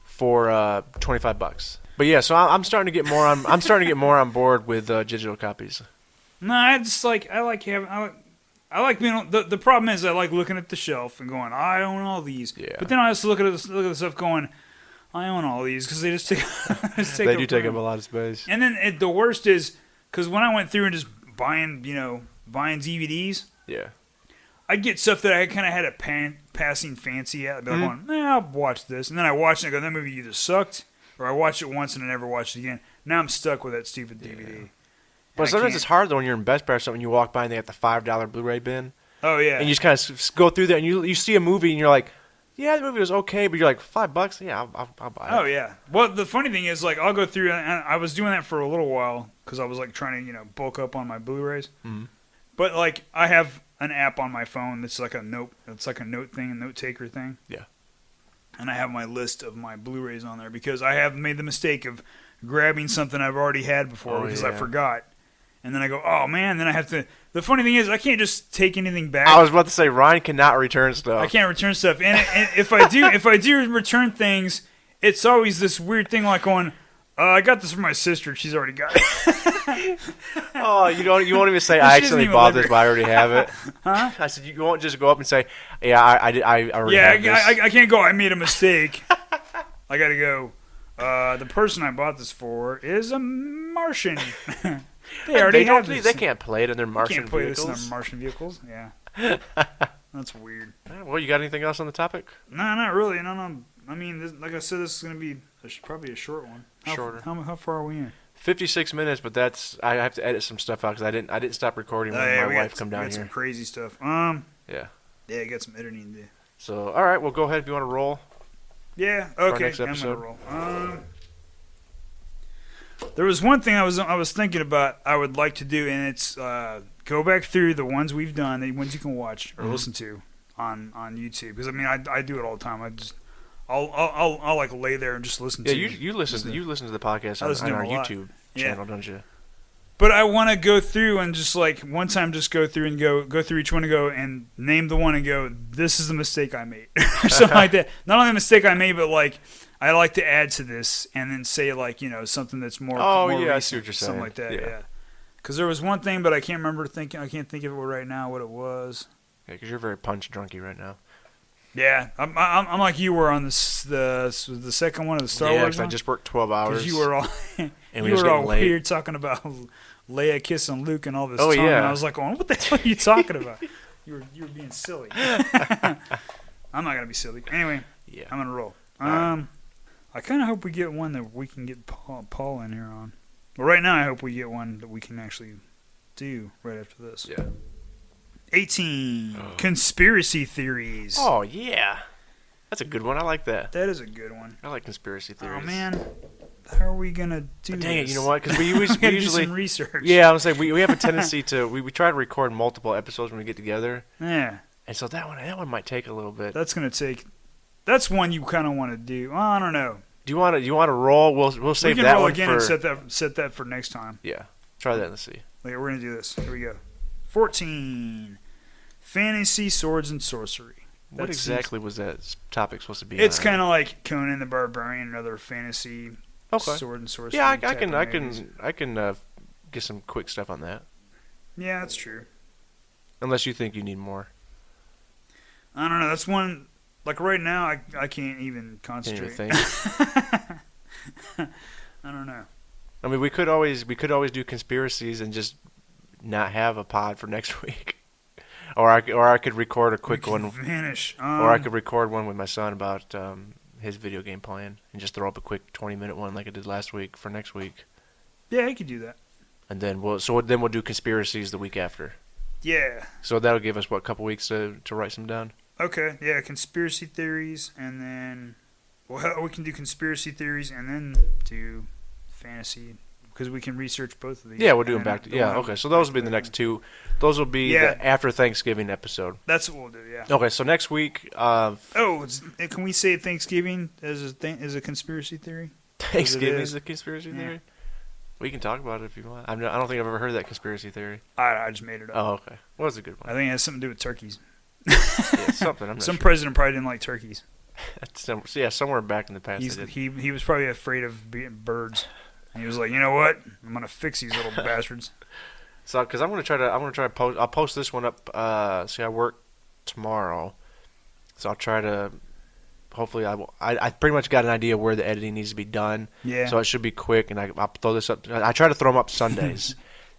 for $25. But yeah, so I'm starting to get more on. I'm starting to get more on board with digital copies. No, I like being. The problem is I like looking at the shelf and going, I own all these. Yeah. But then I also look at the stuff going, I own all these because they just take. They do take up a lot of space. And then the worst is because when I went through and just buying DVDs. Yeah. I'd get stuff that I kind of had a passing fancy at. I'd be like, going, I'll watch this. And then I watch it and I go, that movie either sucked or I watched it once and I never watched it again. Now I'm stuck with that stupid DVD. But sometimes it's hard, though, when you're in Best Buy or something, you walk by and they got the $5 Blu-ray bin. Oh, yeah. And you just kind of go through there and you see a movie and you're like, yeah, the movie was okay, but you're like, $5? Yeah, I'll buy it. Oh, yeah. Well, the funny thing is, like, I'll go through, and I was doing that for a little while because I was, like, trying to, bulk up on my Blu-rays. Mm-hmm. But, like, I have an app on my phone that's like a note thing, a note taker thing. Yeah. And I have my list of my Blu-rays on there because I have made the mistake of grabbing something I've already had before because I forgot. And then I go, oh man, then I have to. The funny thing is, I can't just take anything back. I was about to say, Ryan cannot return stuff. I can't return stuff. And if I do return things, it's always this weird thing like going, I got this from my sister. She's already got it. Oh, you won't even say I accidentally bought this, but I already have it. Huh? I said you won't just go up and say, yeah, I already have this. I can't go. I made a mistake. I got to go. The person I bought this for is a Martian. They can't play it in their Martian vehicles. Can't play this in their Martian vehicles. Yeah. That's weird. Well, you got anything else on the topic? No, not really. No. I mean, like I said, this is going to be probably a short one. Shorter. How far are we in? 56 minutes, but I have to edit some stuff out because I didn't stop recording when my wife come down here. Some crazy stuff. Yeah. Yeah, I got some editing to do. So, all right, well, go ahead if you want to roll. Yeah. Okay. Next episode. I'm gonna roll. There was one thing I was thinking about I would like to do, and it's go back through the ones we've done, the ones you can watch or listen to on YouTube. Because I mean, I do it all the time. I'll like lay there and just listen to. Yeah, you listen to the podcast on our YouTube channel, don't you? But I want to go through and just like one time just go through and go through each one and go and name the one and go, this is the mistake I made or something like that. Not only the mistake I made, but like I like to add to this and then say like something that's more. Oh more yeah, recent, I see what you're saying. Something like that. Yeah. Because there was one thing, but I can't I can't think of it right now what it was. Yeah, because you're very punch drunky right now. Yeah, I'm like you were on the second one of the Star Wars. Yeah, I just worked 12 hours. Because you were all weird talking about Leia kissing Luke and all this. Oh, tongue, yeah. And I was like, what the hell are you talking about? you were being silly. I'm not gonna be silly. Anyway, yeah, I'm gonna roll. Right. I kind of hope we get one that we can get Paul in here on. Well, right now I hope we get one that we can actually do right after this. Yeah. 18. Conspiracy theories. Oh, yeah. That's a good one. I like that. That is a good one. I like conspiracy theories. Oh, man. How are we going to do this? Dang it, you know what? Because we usually... do some research. Yeah, I was saying, we have a tendency to... We try to record multiple episodes when we get together. Yeah. And so that one might take a little bit. That's going to take... That's one you kind of want to do. Well, I don't know. Do you want to roll? We'll save that one for... We can roll again and set that for next time. Yeah. Try that and see. Okay, we're going to do this. Here we go. 14. Fantasy, swords, and sorcery. What exactly was that topic supposed to be? It's kind of like Conan the Barbarian and other fantasy sword and sorcery. Yeah, I can get some quick stuff on that. Yeah, that's true. Unless you think you need more. I don't know. That's one. Like right now, I can't even concentrate. Can't even think. I don't know. I mean, we could always do conspiracies and just not have a pod for next week, or I could record a quick one. Vanish. Or I could record one with my son about his video game playing and just throw up a quick 20-minute one like I did last week for next week. Yeah, I could do that. And then we'll do conspiracies the week after. Yeah. So that'll give us a couple weeks to write some down. Okay. Yeah, conspiracy theories, and then we can do conspiracy theories and then do fantasy. Because we can research both of these. Yeah, we'll do them back. Okay. So those will be the next two. Those will be the after Thanksgiving episode. That's what we'll do, yeah. Okay, so next week... can we say Thanksgiving as a conspiracy theory? Thanksgiving is a conspiracy theory? We can talk about it if you want. I don't think I've ever heard that conspiracy theory. I just made it up. Oh, okay. Well, that's a good one. I think it has something to do with turkeys. Yeah, something. I'm not Some sure. president probably didn't like turkeys. Somewhere back in the past. He was probably afraid of being birds. And he was like, you know what? I'm gonna fix these little bastards. So, because I'm gonna try to post. I'll post this one up. See, I work tomorrow, so I'll try to. Hopefully, I pretty much got an idea where the editing needs to be done. Yeah. So it should be quick, and I'll throw this up. I try to throw them up Sundays,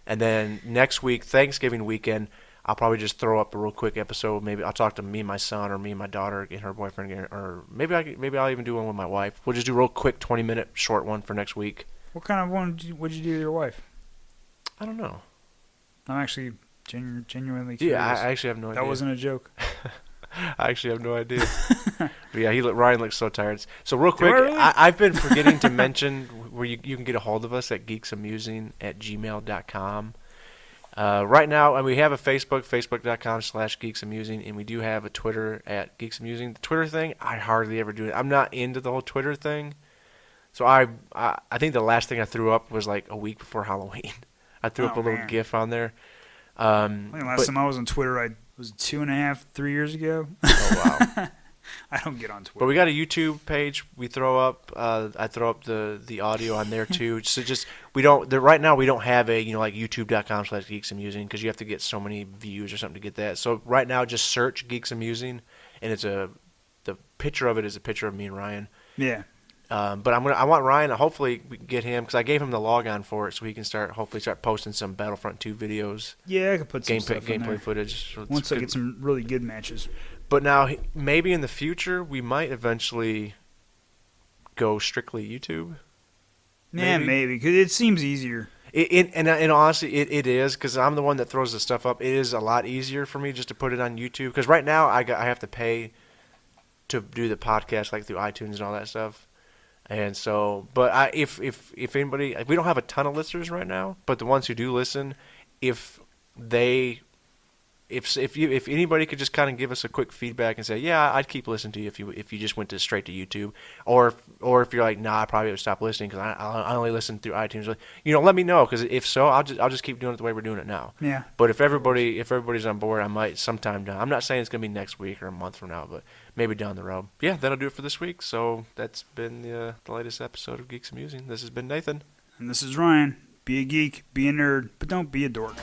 and then next week, Thanksgiving weekend, I'll probably just throw up a real quick episode. Maybe I'll talk to me and my son, or me and my daughter and her boyfriend, or maybe I'll even do one with my wife. We'll just do a real quick 20-minute short one for next week. What kind of one would you do with your wife? I don't know. I'm actually genuinely curious. Yeah, I actually have no idea. That wasn't a joke. I actually have no idea. But yeah, Ryan looks so tired. So real quick, I've been forgetting to mention where you can get a hold of us at geeksamusing@gmail.com. Right now, and we have a facebook.com/geeksamusing, and we do have a Twitter at geeksamusing. The Twitter thing, I hardly ever do it. I'm not into the whole Twitter thing. So I think the last thing I threw up was like a week before Halloween. I threw up a little GIF on there. I think last time I was on Twitter, was 2.5, 3 years ago. Oh wow! I don't get on Twitter. But we got a YouTube page. We throw up. I throw up the audio on there too. So just right now we don't have a like youtube.com/geeksamusing because you have to get so many views or something to get that. So right now just search Geeks-a-Musing, and the picture of it is a picture of me and Ryan. Yeah. But I want Ryan to hopefully we can get him because I gave him the logon for it so he can start posting some Battlefront 2 videos. Yeah, I could put some gameplay footage. So once I get some really good matches. But now maybe in the future we might eventually go strictly YouTube. Yeah, maybe because it seems easier. And honestly, it is because I'm the one that throws the stuff up. It is a lot easier for me just to put it on YouTube because right now I have to pay to do the podcast like through iTunes and all that stuff. And so, but if anybody, we don't have a ton of listeners right now, but the ones who do listen, if anybody could just kind of give us a quick feedback and say, yeah, I'd keep listening to you if you just went straight to YouTube, or if you're like, nah, I probably would stop listening because I only listen through iTunes. Let me know because if so, I'll just keep doing it the way we're doing it now. Yeah. But if everybody's on board, I might sometime down. I'm not saying it's gonna be next week or a month from now, but maybe down the road. Yeah, that'll do it for this week. So that's been the latest episode of Geeks-a-Musing. This has been Nathan. And this is Ryan. Be a geek, be a nerd, but don't be a dork.